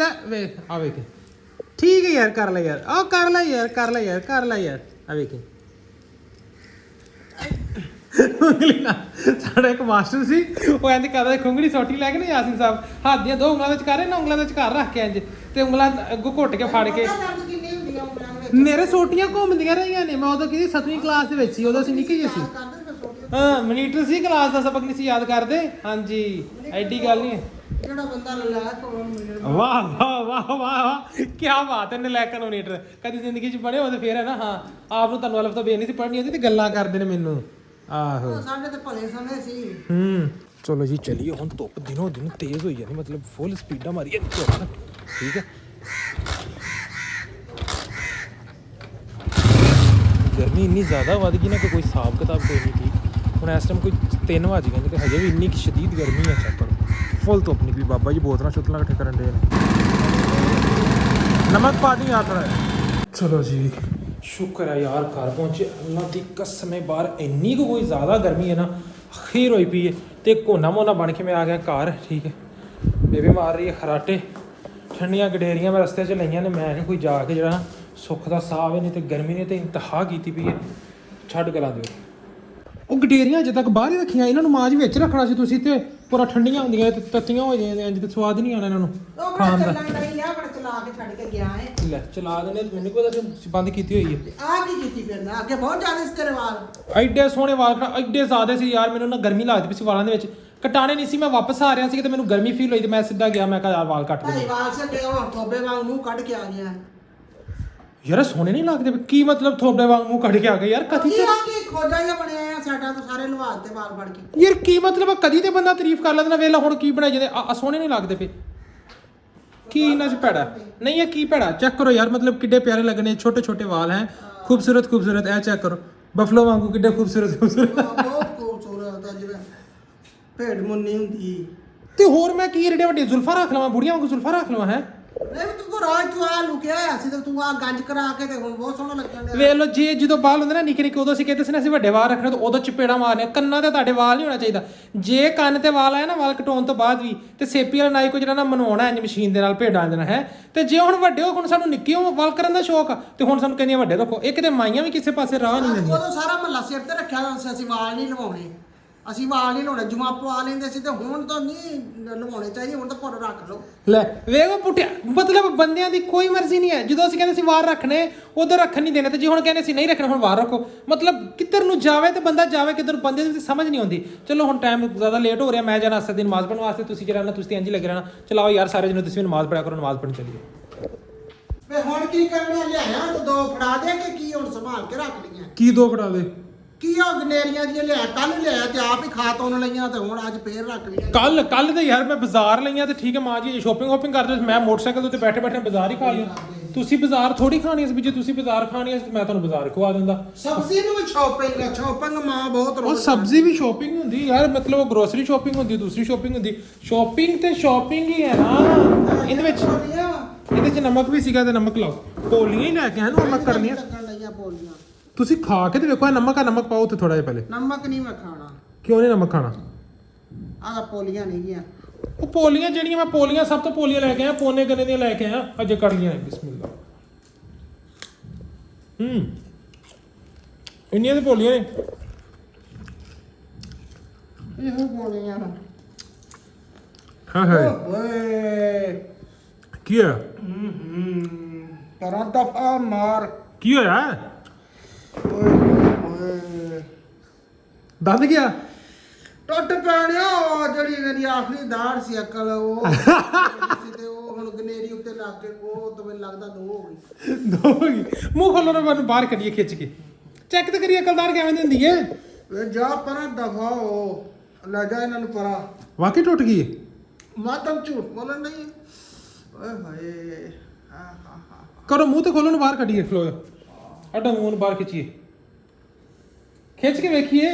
ਵੇ ਆ ਵੇਖ ਠੀਕ ਹੈ ਯਾਰ ਕਰ ਲੈ ਯਾਰ ਆ ਕਰ ਲੈ ਯਾਰ ਕਰ ਲੈ ਯਾਰ ਕਰ ਲੈ ਯਾਰ ਆ ਵੇਖੀ ਉਂਗਲੀ ਨਾਲ ਸਾਡਾ ਇੱਕ ਮਾਸਟਰ ਸੀ ਉਹ ਕਹਿੰਦੇ ਕਰਦਾ ਖੁੰਗੜੀ ਸੋਟੀ ਲੈ ਕੇ ਨਾ ਯਾਸਿਨ ਸਾਹਿਬ ਹੱਥ ਦੀਆਂ ਦੋ ਉਂਗਲਾਂ ਵਿੱਚ ਕਰ ਰਹੇ ਨਾ ਉਂਗਲਾਂ ਵਿੱਚ ਘਰ ਰੱਖ ਕੇ ਇੰਜ ਤੇ ਉਂਗਲਾਂ ਅੱਗੋਂ ਘੁੱਟ ਕੇ ਫੜ ਕੇ ਦਰਦ ਕਿੰਨੀ ਹੁੰਦੀ ਆ ਉਂਗਲਾਂ ਵਿੱਚ ਮੇਰੇ ਸੋਟੀਆਂ ਘੁੰਮਦੀਆਂ ਰਹੀਆਂ ਨੇ ਮੈਂ ਉਦੋਂ ਕਿਹਦੀ 7ਵੀਂ ਕਲਾਸ ਦੇ ਵਿੱਚ ਸੀ ਉਦੋਂ ਅਸੀਂ ਨਿੱਕੇ ਜਿਹੇ ਸੀ ਕਰਦੇ ਫਿਰ ਸੋਟੀ ਹਾਂ ਮਨੀਟਰ ਸੀ ਕਲਾਸ ਦਾ ਸਬਕ ਨਹੀਂ ਸੀ ਯਾਦ ਕਰਦੇ ਹਾਂਜੀ ਐਡੀ ਗੱਲ ਨਹੀਂ ਹੈ ਜਿਹੜਾ ਬੰਦਾ ਨਲਾਇਕ ਹੋਵੇ ਮਿਲਣ ਵਾਹ ਵਾਹ ਵਾਹ ਵਾਹ ਕੀ ਬਾਤ ਹੈ ਨਲਾਇਕ ਮਨੀਟਰ ਕਦੀ ਜ਼ਿੰਦਗੀ 'ਚ ਪੜ੍ਹੇ ਹੋ ਤੇ ਫੇਰ ਹੈ ਨਾ ਹਾਂ ਆਪ ਨੂੰ ਤੁਹਾਨੂੰ ਅਲਫ ਤਾਂ ਬੇਨੀ ਸੀ ਪੜ੍ਹਨੀ ਹੁੰਦੀ ਤੇ ਗੱਲਾਂ ਕਰਦੇ ਨੇ ਮੈਨੂੰ ਆਹੋ ਸਾਡੇ ਤੇ ਭਲੇ ਸਮੇਂ ਸੀ ਚਲੋ ਜੀ ਚਲੀਏ ਹੁਣ ਧੁੱਪ ਦਿਨੋਂ ਦਿਨ ਤੇਜ਼ ਹੋਈ ਜਾਂਦੀ ਮਤਲਬ ਫੁੱਲ ਸਪੀਡਾਂ ਮਾਰੀਏ ਠੀਕ ਹੈ ਗਰਮੀ ਇੰਨੀ ਜ਼ਿਆਦਾ ਵੱਧ ਗਈ ਨਾ ਕਿ ਕੋਈ ਹਿਸਾਬ ਕਿਤਾਬ ਕੋਈ ਨਹੀਂ ਠੀਕ ਹੁਣ ਇਸ ਟਾਈਮ ਕੋਈ 3 ਵਜ ਗਏ ਨੇ ਤੇ ਹਜੇ ਵੀ ਇੰਨੀ ਕੁ ਸ਼ਦੀਦ ਗਰਮੀ ਹੈ ਚੱਕਰ ਫੁੱਲ ਧੁੱਪ ਨਿਕਲੀ ਬਾਬਾ ਜੀ ਬੋਤਲਾਂ ਸ਼ੁਤਲਾਂ ਇਕੱਠੇ ਕਰਨ ਦੇ ਨੇ ਨਮਕ ਪਾ ਦੀ ਯਾਦ ਚਲੋ ਜੀ ਸ਼ੁਕਰ ਹੈ ਯਾਰ ਘਰ ਪਹੁੰਚੇ ਅੱਲਾ ਦੀ ਕਸਮ ਹੈ ਬਾਹਰ ਇੰਨੀ ਕੁ ਕੋਈ ਜ਼ਿਆਦਾ ਗਰਮੀ ਹੈ ਨਾ ਅਖੀਰ ਹੋਈ ਪਈ ਹੈ ਤੇ ਕੋਨਾ ਮੋਨਾ ਬਣ ਕੇ ਮੈਂ ਆ ਗਿਆ ਘਰ ਠੀਕ ਹੈ ਬੇਬੇ ਮਾਰ ਰਹੀ ਹੈ ਖਰਾਟੇ ਠੰਡੀਆਂ ਗਡੇਰੀਆਂ ਮੈਂ ਰਸਤੇ 'ਚ ਲਈਆਂ ਨੇ ਮੈਂ ਨਹੀਂ ਕੋਈ ਜਾ ਕੇ ਜਿਹੜਾ ਸੁੱਖ ਦਾ ਸਾਹ ਵੀ ਨਹੀਂ ਤੇ ਗਰਮੀ ਨੇ ਤੇ ਇੰਤਹਾ ਕੀਤੀ ਪਈ ਹੈ ਛੱਡ ਗੱਲਾਂ ਦਿਓ ਉਹ ਗਡੇਰੀਆਂ ਅਜੇ ਤੱਕ ਬਾਹਰ ਹੀ ਰੱਖੀਆਂ ਇਹਨਾਂ ਨੂੰ ਮਾਜ ਵਿੱਚ ਰੱਖਣਾ ਸੀ ਤੁਸੀਂ ਤੇ ਪੂਰਾ ਠੰਡੀਆਂ ਹੁੰਦੀਆਂ ਤੇ ਤੱਤੀਆਂ ਹੋ ਜਾਂਦੀਆਂ ਇੰਜ ਤੇ ਸਵਾਦ ਨਹੀਂ ਆਉਣਾ ਇਹਨਾਂ ਨੂੰ ਉਹ ਖਾਣ ਬੜਾ ਦਾ ਚੱਲਣ ਲਈ ਆ ਬੜਾ ਚਲਾ ਕੇ ਛੱਡ ਕੇ ਗਿਆ ਹੈ ਲੈ ਚਲਾ ਦੇਣੇ ਮੈਨੂੰ ਕੋਈ ਦੱਸ ਬੰਦ ਕੀਤੀ ਹੋਈ ਹੈ ਆ ਕੀ ਕੀਤੀ ਫਿਰ ਨਾ ਅੱਗੇ ਬਹੁਤ ਜ਼ਿਆਦਾ ਸੀ ਤੇਰੇ ਵਾਲ ਐਡੇ ਸੋਹਣੇ ਵਾਲ ਖੜਾ ਐਡੇ ਜ਼ਿਆਦੇ ਸੀ ਯਾਰ ਮੈਨੂੰ ਨਾ ਗਰਮੀ ਲੱਗਦੀ ਪਈ ਸੀ ਵਾਲਾਂ ਦੇ ਵਿੱਚ ਕਟਾਣੇ ਨਹੀਂ ਸੀ ਮੈਂ ਵਾਪਸ ਆ ਰਿਹਾ ਸੀ ਤੇ ਮੈਨੂੰ ਗਰਮੀ ਫੀਲ ਹੋਈ ਤੇ ਮੈਂ ਸਿੱਧਾ ਗਿਆ ਮੈਂ ਕਿਹਾ ਯਾਰ ਵਾਲ ਕੱਟ ਭਾਈ ਦੇ ਵਾਲ ਸੇ ਉਹ ਥੋਬੇ ਵਾਂਗ ਮੂੰਹ ਕੱਢ ਕੇ ਆ ਗਿਆ ਯਾਰ ਸੋਹਣੇ ਨਹੀਂ ਲੱਗਦੇ ਪਏ। ਕੀ ਮਤਲਬ ਥੋੜੇ ਵਾਂਗ ਮੂੰਹ ਕੱਢ ਕੇ ਆ ਗਏ ਯਾਰ ਕਦੀ ਕੀ ਤੇ ਆ ਕੀ ਖੋਜਾ ਜਿਹਾ ਬਣਿਆ ਆ ਸਾਡਾ ਤਾਂ ਸਾਰੇ ਲਵਾਦ ਤੇ ਵਾਲ ਫੜ ਕੇ ਯਾਰ ਕੀ ਮਤਲਬ ਆ? ਕਦੀ ਤੇ ਬੰਦਾ ਤਾਰੀਫ ਕਰ ਲੈਂਦਾ ਵੇਲਾ ਹੁਣ ਕੀ ਬਣਾਈ ਜਾਂਦੇ ਆ ਸੋਹਣੇ ਨਹੀਂ ਲੱਗਦੇ ਪਏ ਕੀ ਇਹਨਾਂ 'ਚ ਭੈੜਾ ਨਹੀਂ ਇਹ ਕੀ ਭੈੜਾ ਚੈੱਕ ਕਰੋ ਯਾਰ ਮਤਲਬ ਕਿੱਡੇ ਪਿਆਰੇ ਲੱਗਣੇ ਛੋਟੇ ਛੋਟੇ ਵਾਲ ਹੈ ਖੂਬਸੂਰਤ ਖੂਬਸੂਰਤ ਇਹ ਚੈੱਕ ਕਰੋ ਬਫਲੋ ਵਾਂਗੂ ਕਿੱਡੇ ਖੂਬਸੂਰਤ ਖੂਬਸੂਰਤ ਬਹੁਤ ਖੂਬਸੂਰਤ ਆ ਜਿਵੇਂ ਭੇਡ ਮੁੰਨੀ ਹੁੰਦੀ ਤੇ ਹੋਰ ਮੈਂ ਕੀ ਏਡੇ ਵੱਡੇ ਜ਼ੁਲਫਾਂ ਰੱਖ ਲਵਾਂ ਬੁੜੀਆਂ ਵਾਂਗੂ ਜ਼ੁਲਫਾਂ ਰੱਖ ਲਵਾਂ ਹੈ ਨਹੀਂ ਤੂੰ ਰਾਜ ਤੂੰ ਆ ਲੁਕਿਆ ਹੋਇਆ ਸੀ ਤੇ ਤੂੰ ਆ ਗੰਜ ਕਰਾ ਕੇ ਤੇ ਹੁਣ ਬਹੁਤ ਸੋਹਣਾ ਲੱਗਣ ਡਿਆ ਵੇਖ ਲਓ ਜੇ ਜਦੋਂ ਵਾਲ ਹੁੰਦੇ ਨਾ ਨਿੱਕੇ ਨਿੱਕੇ ਉਦੋਂ ਅਸੀਂ ਕਹਿੰਦੇ ਸੀ ਨਾ ਅਸੀਂ ਵੱਡੇ ਵਾਲ ਰੱਖਣੇ ਤਾਂ ਉਦੋਂ ਚਪੇੜਾ ਮਾਰਨੇ ਕੰਨਾਂ ਤੇ ਤੁਹਾਡੇ ਵਾਲ ਨਹੀਂ ਹੋਣਾ ਚਾਹੀਦਾ ਜੇ ਕੰਨ ਤੇ ਵਾਲ ਆਇਆ ਨਾ ਵਾਲ ਕਟਾਉਣ ਤੋਂ ਬਾਅਦ ਵੀ ਤੇ ਸੇਪੀ ਵਾਲਾ ਨਾਈ ਕੋ ਜਿਹੜਾ ਨਾ ਮਨਾਉਣਾ ਇੰਜ ਮਸ਼ੀਨ ਦੇ ਨਾਲ ਭੇਡਾਂ ਦੇਣਾ ਹੈ ਤੇ ਜੇ ਹੁਣ ਵੱਡੇ ਹੋ ਹੁਣ ਸਾਨੂੰ ਨਿੱਕੇ ਹੋ ਵਾਲ ਕਰਨ ਦਾ ਸ਼ੌਕ ਆ ਤੇ ਹੁਣ ਸਾਨੂੰ ਕਹਿੰਦੀਆਂ ਵੱਡੇ ਰੱਖੋ ਇਹ ਕਿਤੇ ਮਾਈਆਂ ਵੀ ਕਿਸੇ ਪਾਸੇ ਰਾਹ ਨਹੀਂ ਦਿੰਦੀਆਂ ਉਦੋਂ ਸਾਰਾ ਮਹੱਲਾ ਸਿਰ ਤੇ ਰੱਖਿਆ ਹੁੰਦਾ ਸੀ ਅਸੀਂ ਵਾਲ ਨਹੀਂ ਲਵਾਉਣੇ ਅਸੀਂ ਵਾਲ ਨਹੀਂ ਲਾਉਣੇ ਜੁਮਾ ਪਵਾ ਲੈਂਦੇ ਸੀ ਤੇ ਹੁਣ ਤਾਂ ਨਹੀਂ ਲਵਾਉਣੇ ਚਾਹੀਦੇ ਹੁਣ ਤਾਂ ਪੁਰ ਰੱਖ ਲਓ ਲੈ ਵੇਖੋ ਪੁੱਟਿਆ ਮਤਲਬ ਬੰਦਿਆਂ ਦੀ ਕੋਈ ਮਰਜ਼ੀ ਨਹੀਂ ਹੈ ਜਦੋਂ ਅਸੀਂ ਕਹਿੰਦੇ ਸੀ ਵਾਲ ਰੱਖਣੇ ਉਦੋਂ ਰੱਖਣ ਨਹੀਂ ਦੇਣੇ ਤੇ ਜੇ ਹੁਣ ਕਹਿੰਦੇ ਸੀ ਨਹੀਂ ਰੱਖਣੇ ਹੁਣ ਵਾਲ ਰੱਖੋ ਮਤਲਬ ਕਿੱਧਰ ਨੂੰ ਜਾਵੇ ਤੇ ਬੰਦਾ ਜਾਵੇ ਕਿੱਧਰ ਬੰਦੇ ਦੀ ਸਮਝ ਨਹੀਂ ਆਉਂਦੀ ਚਲੋ ਹੁਣ ਟਾਈਮ ਜ਼ਿਆਦਾ ਲੇਟ ਹੋ ਰਿਹਾ ਮੈਂ ਜਾਣਾ ਅਸਰ ਦੀ ਨਮਾਜ਼ ਪੜ੍ਹਨ ਵਾਸਤੇ ਤੁਸੀਂ ਜਿਹੜਾ ਨਾ ਤੁਸੀਂ ਇੰਜ ਹੀ ਲੱਗੇ ਰਹਿਣਾ ਚਲਾਓ ਯਾਰ ਸਾਰੇ ਜਣੇ ਤੁਸੀਂ ਵੀ ਨਮਾਜ਼ ਪੜ੍ਹਿਆ ਕਰੋ ਨਮਾਜ਼ ਪੜ੍ਹਨ ਚੱਲੀਏ ਵੇ ਹੁਣ ਕੀ ਕਰਨਾ ਲਿਆਇਆ ਤੇ ਦੋ ਫੜਾ ਦੇ ਕਿ ਕੀ ਹੁਣ ਸੰਭਾਲ ਕੇ ਰੱਖ ਲਈਆਂ ਕੀ ਦੋ ਫੜਾ ਦੇ ਕੀ ਉਹ ਗਨੇਰੀਆਂ ਦੀਆਂ ਲਿਆ ਕੱਲ ਲਿਆ ਤੇ ਆਪ ਹੀ ਖਾ ਤੋਨ ਲਈਆਂ ਤੇ ਹੁਣ ਅੱਜ ਫੇਰ ਰੱਖ ਲਈਆਂ ਕੱਲ ਤੇ ਯਾਰ ਮੈਂ ਬਾਜ਼ਾਰ ਲਈਆਂ ਤੇ ਠੀਕ ਹੈ ਮਾਂ ਜੀ ਸ਼ੋਪਿੰਗ ਕਰਦੇ ਮੈਂ ਮੋਟਰਸਾਈਕਲ ਦੇ ਉੱਤੇ ਬੈਠੇ ਬੈਠੇ ਬਾਜ਼ਾਰ ਹੀ ਖਾ ਲਿਆ ਤੁਸੀਂ ਬਾਜ਼ਾਰ ਥੋੜੀ ਖਾਣੀ ਸੀ ਜੇ ਤੁਸੀਂ ਬਾਜ਼ਾਰ ਖਾਣੀ ਸੀ ਮੈਂ ਤੁਹਾਨੂੰ ਬਾਜ਼ਾਰ ਖਵਾ ਦਿੰਦਾ ਸਬਜ਼ੀ ਨੂੰ ਵੀ ਸ਼ੋਪਿੰਗ ਮਾਂ ਬਹੁਤ ਉਹ ਰੋਜ਼ ਸਬਜ਼ੀ ਵੀ ਸ਼ੋਪਿੰਗ ਹੁੰਦੀ ਯਾਰ ਮਤਲਬ ਉਹ ਗਰੋਸਰੀ ਸ਼ੋਪਿੰਗ ਹੁੰਦੀ ਦੂਸਰੀ ਸ਼ੋਪਿੰਗ ਹੁੰਦੀ ਸ਼ੋਪਿੰਗ ਤੇ ਸ਼ੋਪਿੰਗ ਹੀ ਹੈ ਨਾ ਇਹਦੇ ਚ ਨਮਕ ਵੀ ਸੀਗਾ ਤੇ ਨਮਕ ਲਾਓ ਪੋਲੀਆਂ ਹੀ ਲੈ ਕੇ ਆਨੂੰ ਨਮਕ ਕਰਨੀਆਂ ਲੱਗਣ ਲਈਆਂ ਪੋਲੀਆਂ ਤੁਸੀਂ ਖਾ ਕੇ ਤੇ ਵੇਖੋ ਨਮਕ ਪਾਓ ਉੱਤੇ ਥੋੜਾ ਜਿਹਾ ਪਹਿਲੇ ਨਮਕ ਨਹੀਂ ਮੈਂ ਖਾਣਾ ਕਿਉਂ ਨਹੀਂ ਨਮਕ ਖਾਣਾ ਆਹ ਪੋਲੀਆਂ ਨਹੀਂ ਗਿਆ ਉਹ ਪੋਲੀਆਂ ਜਿਹੜੀਆਂ ਮੈਂ ਪੋਲੀਆਂ ਸਭ ਤੋਂ ਪੋਲੀਆਂ ਲੈ ਕੇ ਆਇਆ ਪੋਨੇ ਗੰਨੇ ਦੀਆਂ ਲੈ ਕੇ ਆਇਆ ਅਜੇ ਕੜੀਆਂ ਨੇ ਬਿਸਮਿਲ੍ਲਾ ਇੰਨੀਆਂ ਤੇ ਪੋਲੀਆਂ ਨੇ ਇਹੋ ਪੋਲੀਆਂ ਹਾਂ ਹਾਂ ਓਏ ਕੀ ਹੈ ਤਰਾ ਦਫਾ ਮਾਰ ਕੀ ਹੋਇਆ ਓਏ ਦੰਦ ਗਿਆ ਟੁੱਟ ਪੈਣਿਆ ਉਹ ਜਿਹੜੀ ਮੇਰੀ ਆਖਰੀ ਦਾੜ ਸੀ ਅਕਲ ਉਹ ਸੀ ਤੇ ਉਹ ਹੁਣ ਗਨੇਰੀ ਉੱਤੇ ਲੱਗ ਕੇ ਉਹ ਤਾਂ ਮੈਨੂੰ ਲੱਗਦਾ ਦੋ ਹੋ ਗਈ ਦੋ ਹੋ ਗਈ ਮੂੰਹ ਖੋਲੋ ਨਾ ਮੈਨੂੰ ਬਾਹਰ ਕੱਢੀਏ ਖਿੱਚ ਕੇ ਚੈੱਕ ਤਾਂ ਕਰੀਏ ਅਕਲਦਾਰ ਕਿਵੇਂ ਦੀ ਹੁੰਦੀ ਹੈ ਵੇ ਜਾ ਪਰਾਂ ਦਫਾ ਉਹ ਲੈ ਜਾ ਇਹਨਾਂ ਨੂੰ ਪਰਾਂ ਵਾਕਈ ਟੁੱਟ ਗਈ ਹੈ ਮਾਤਮ ਝੂਠ ਬੋਲਣ ਨਹੀਂ ਓਏ ਹਾਏ ਹਾਂ ਕਰੋ ਮੂੰਹ ਤੇ ਖੋਲੋ ਨੂੰ ਬਾਹਰ ਕੱਢੀਏ ਖਲੋ ਅੱਡਾ ਮੂੰਹ ਨੂੰ ਬਾਹਰ ਖਿੱਚੀਏ ਖਿੱਚ ਕੇ ਵੇਖੀਏ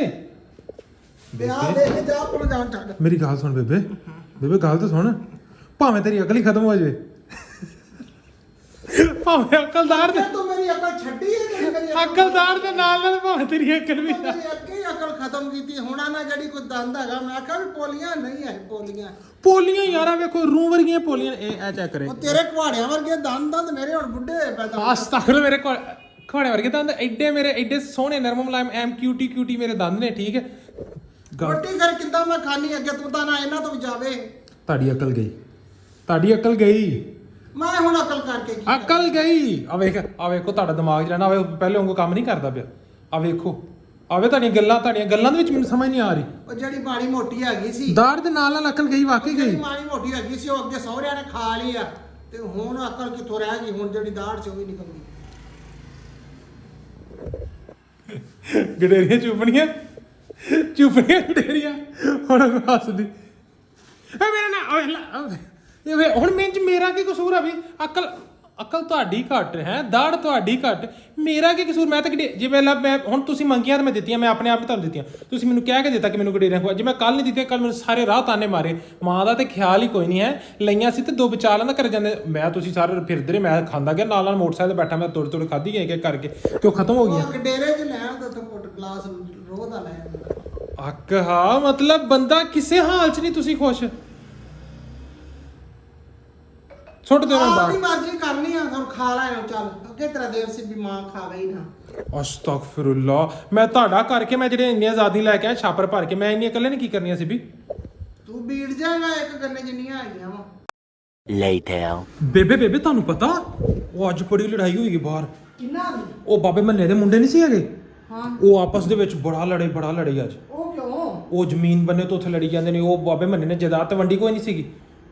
ਵਿਆਹ ਦੇ ਕੇ ਜਾ ਆਪਣਾ ਜਾਨ ਛੱਡ ਮੇਰੀ ਗੱਲ ਸੁਣ ਬੇਬੇ ਗੱਲ ਤਾਂ ਸੁਣ ਭਾਵੇਂ ਤੇਰੀ ਅਕਲ ਹੀ ਖਤਮ ਹੋ ਜਾਵੇ ਭਾਵੇਂ ਅਕਲਦਾਰ ਦੇ ਤੂੰ ਮੇਰੀ ਅਕਲ ਛੱਡੀ ਹੈ ਜਿਹੜੀ ਮੇਰੀ ਅਕਲਦਾਰ ਦੇ ਨਾਲ ਭਾਵੇਂ ਤੇਰੀ ਅਕਲ ਵੀ ਮੇਰੀ ਅੱਗੇ ਹੀ ਅਕਲ ਖਤਮ ਕੀਤੀ ਹੁਣਾ ਨਾ ਜਿਹੜੀ ਕੋਈ ਦੰਦ ਹੈਗਾ ਮੈਂ ਕਿਹਾ ਵੀ ਪੋਲੀਆਂ ਨਹੀਂ ਹੈ ਪੋਲੀਆਂ ਯਾਰਾ ਵੇਖੋ ਰੂਹ ਵਰਗੀਆਂ ਪੋਲੀਆਂ ਇਹ ਚੈੱਕ ਕਰੇ ਉਹ ਤੇਰੇ ਕੁਹਾੜਿਆਂ ਵਰਗੇ ਦੰਦ ਮੇਰੇ ਹੁਣ ਬੁੱਢੇ ਹੋਏ ਪਏ ਤਾਂ ਅਸਤਾਗਰ ਮੇਰੇ ਕੋਲ ਖਵਾੜੇ ਵਰਗੇ ਦੰਦ ਐਡੇ ਮੇਰੇ ਐਡੇ ਸੋਹਣੇ ਨਰਮ ਮੁਲਾਇਮ ਐਮ ਕਿਊਟੀ ਮੇਰੇ ਦੰਦ ਨੇ ਠੀਕ ਹੈ ਰੋਟੀ ਫਿਰ ਕਿੱਦਾਂ ਮੈਂ ਖਾਣੀ ਅੱਗੇ ਤੂੰ ਤਾਂ ਨਾ ਇਹਨਾਂ ਤੋਂ ਵੀ ਜਾਵੇ ਤੁਹਾਡੀ ਅਕਲ ਗਈ ਮੈਂ ਹੁਣ ਅਕਲ ਕਰਕੇ ਕੀ ਅਕਲ ਗਈ ਆ ਵੇਖੋ ਤੁਹਾਡਾ ਦਿਮਾਗ ਜਿਹੜਾ ਨਾ ਪਹਿਲੇ ਵਾਂਗੂ ਕੰਮ ਨਹੀਂ ਕਰਦਾ ਪਿਆ ਆ ਵੇਖੋ ਤੁਹਾਡੀਆਂ ਗੱਲਾਂ ਦੇ ਵਿੱਚ ਮੈਨੂੰ ਸਮਝ ਨਹੀਂ ਆ ਰਹੀ ਉਹ ਜਿਹੜੀ ਮਾੜੀ ਮੋਟੀ ਹੈਗੀ ਸੀ ਦਾੜ ਦੇ ਨਾਲ ਅਕਲ ਗਈ ਵਾਕਈ ਗਈ ਮਾੜੀ ਮੋਟੀ ਹੈਗੀ ਸੀ ਉਹ ਅੱਗੇ ਸਹੁਰਿਆਂ ਨੇ ਖਾ ਲਈ ਆ ਤੇ ਹੁਣ ਅਕਲ ਕਿੱਥੋਂ ਰਹਿ ਗਈ ਹੁਣ ਜਿਹੜੀ ਦਾੜ ਚੋਂ ਵੀ ਨਿਕਲ ਗਈ ਗਡੇਰੀਆਂ ਚੁੱਪਣੀਆਂ ਗਡੇਰੀਆਂ ਹੁਣ ਹੱਸਦੀ ਮੇਰਾ ਨਾ ਹੁਣ ਮੇਰਾ ਕੀ ਕਸੂਰ ਆ ਵੀ ਅਕਲ ਤੁਹਾਡੀ ਘੱਟ ਹੈ ਦਾੜ ਤੁਹਾਡੀ ਘੱਟ ਮੇਰਾ ਕੀ ਕਸੂਰ ਮੈਂ ਤਾਂ ਜਿਵੇਂ ਮੈਂ ਹੁਣ ਤੁਸੀਂ ਮੰਗੀਆਂ ਤਾਂ ਮੈਂ ਦਿੱਤੀਆਂ ਮੈਂ ਆਪਣੇ ਆਪ ਹੀ ਤੁਹਾਨੂੰ ਦਿੱਤੀਆਂ ਤੁਸੀਂ ਮੈਨੂੰ ਕਹਿ ਕੇ ਦਿੱਤਾ ਕਿ ਮੈਨੂੰ ਗਡੇਰੀਆਂ ਖਵਾ ਜੇ ਮੈਂ ਕੱਲ ਨਹੀਂ ਦਿੱਤੀਆਂ ਕੱਲ ਮੈਨੂੰ ਸਾਰੇ ਰਾਹ ਤਾਨੇ ਮਾਰੇ ਮਾਂ ਦਾ ਤੇ ਖਿਆਲ ਹੀ ਕੋਈ ਨਹੀਂ ਹੈ ਲਈਆਂ ਸੀ ਤੇ ਦੋ ਬਚਾ ਲੈਂਦਾ ਕਰ ਜਾਂਦੇ ਮੈਂ ਤੁਸੀਂ ਸਾਰੇ ਫਿਰਦੇ ਰਹੇ ਮੈਂ ਖਾਂਦਾ ਗਿਆ ਨਾਲ ਮੋਟਰਸਾਈਕਲ ਤੇ ਬੈਠਾ ਮੈਂ ਤੋੜ ਖਾਧੀ ਗਏ ਕਰਕੇ ਤੇ ਉਹ ਖਤਮ ਹੋ ਗਈਆਂ ਗਡੇਰੇ 'ਚ ਲੈਣ ਤਾਂ ਉੱਥੇ ਗਲਾਸ ਰੋਹ ਦਾ ਲੈ ਅੱਕ ਹਾਂ ਮਤਲਬ ਬੰਦਾ ਕਿਸੇ ਹਾਲ 'ਚ ਨਹੀਂ ਤੁਸੀਂ ਖੁਸ਼ ਛੋਟ ਦੇ ਨਾ ਆਪਣੀ ਮਰਜ਼ੀ ਕਰਨੀ ਆ ਤਾਂ ਖਾ ਲੈ ਚੱਲ ਅੱਗੇ ਤੇਰਾ ਦੇਰ ਸੀ ਵੀ ਮਾਂ ਖਾਵੇ ਹੀ ਨਾ ਅਸਤਗਫਿਰullah ਮੈਂ ਤੁਹਾਡਾ ਕਰਕੇ ਮੈਂ ਜਿਹੜੇ ਇੰਨੀ ਆਜ਼ਾਦੀ ਲੈ ਕੇ ਆਇਆ ਛਾਪਰ ਭਰ ਕੇ ਮੈਂ ਇੰਨੀ ਇਕੱਲੇ ਨੇ ਕੀ ਕਰਨੀਆਂ ਸੀ ਵੀ ਤੂੰ ਬੀੜ ਜਾਏਗਾ ਇੱਕ ਗੰਨੇ ਜਿੰਨੀਆਂ ਆਈਆਂ ਵਾ Later. ਬੇਬੇ ਤੁਹਾਨੂੰ ਪਤਾ ਉਹ ਅੱਜ ਬੜੀ ਲੜਾਈ ਹੋਈ ਬਾਹਰ ਕਿੰਨਾ ਉਹ ਬਾਬੇ ਮੰਨੇ ਦੇ ਮੁੰਡੇ ਨਹੀਂ ਸੀ ਹੈਗੇ ਹਾਂ ਉਹ ਆਪਸ ਦੇ ਵਿੱਚ ਬੜਾ ਲੜੇ ਅੱਜ ਉਹ ਕਿਉਂ ਉਹ ਜ਼ਮੀਨ ਬੰਨੇ ਤੋਂ ਉੱਥੇ ਲੜੀ ਜਾਂਦੇ ਨੇ ਉਹ ਬਾਬੇ ਮੰਨੇ ਨੇ ਜਾਇਦਾਦ ਤੇ ਵੰਡੀ ਕੋਈ ਨਹੀਂ ਸੀਗੀ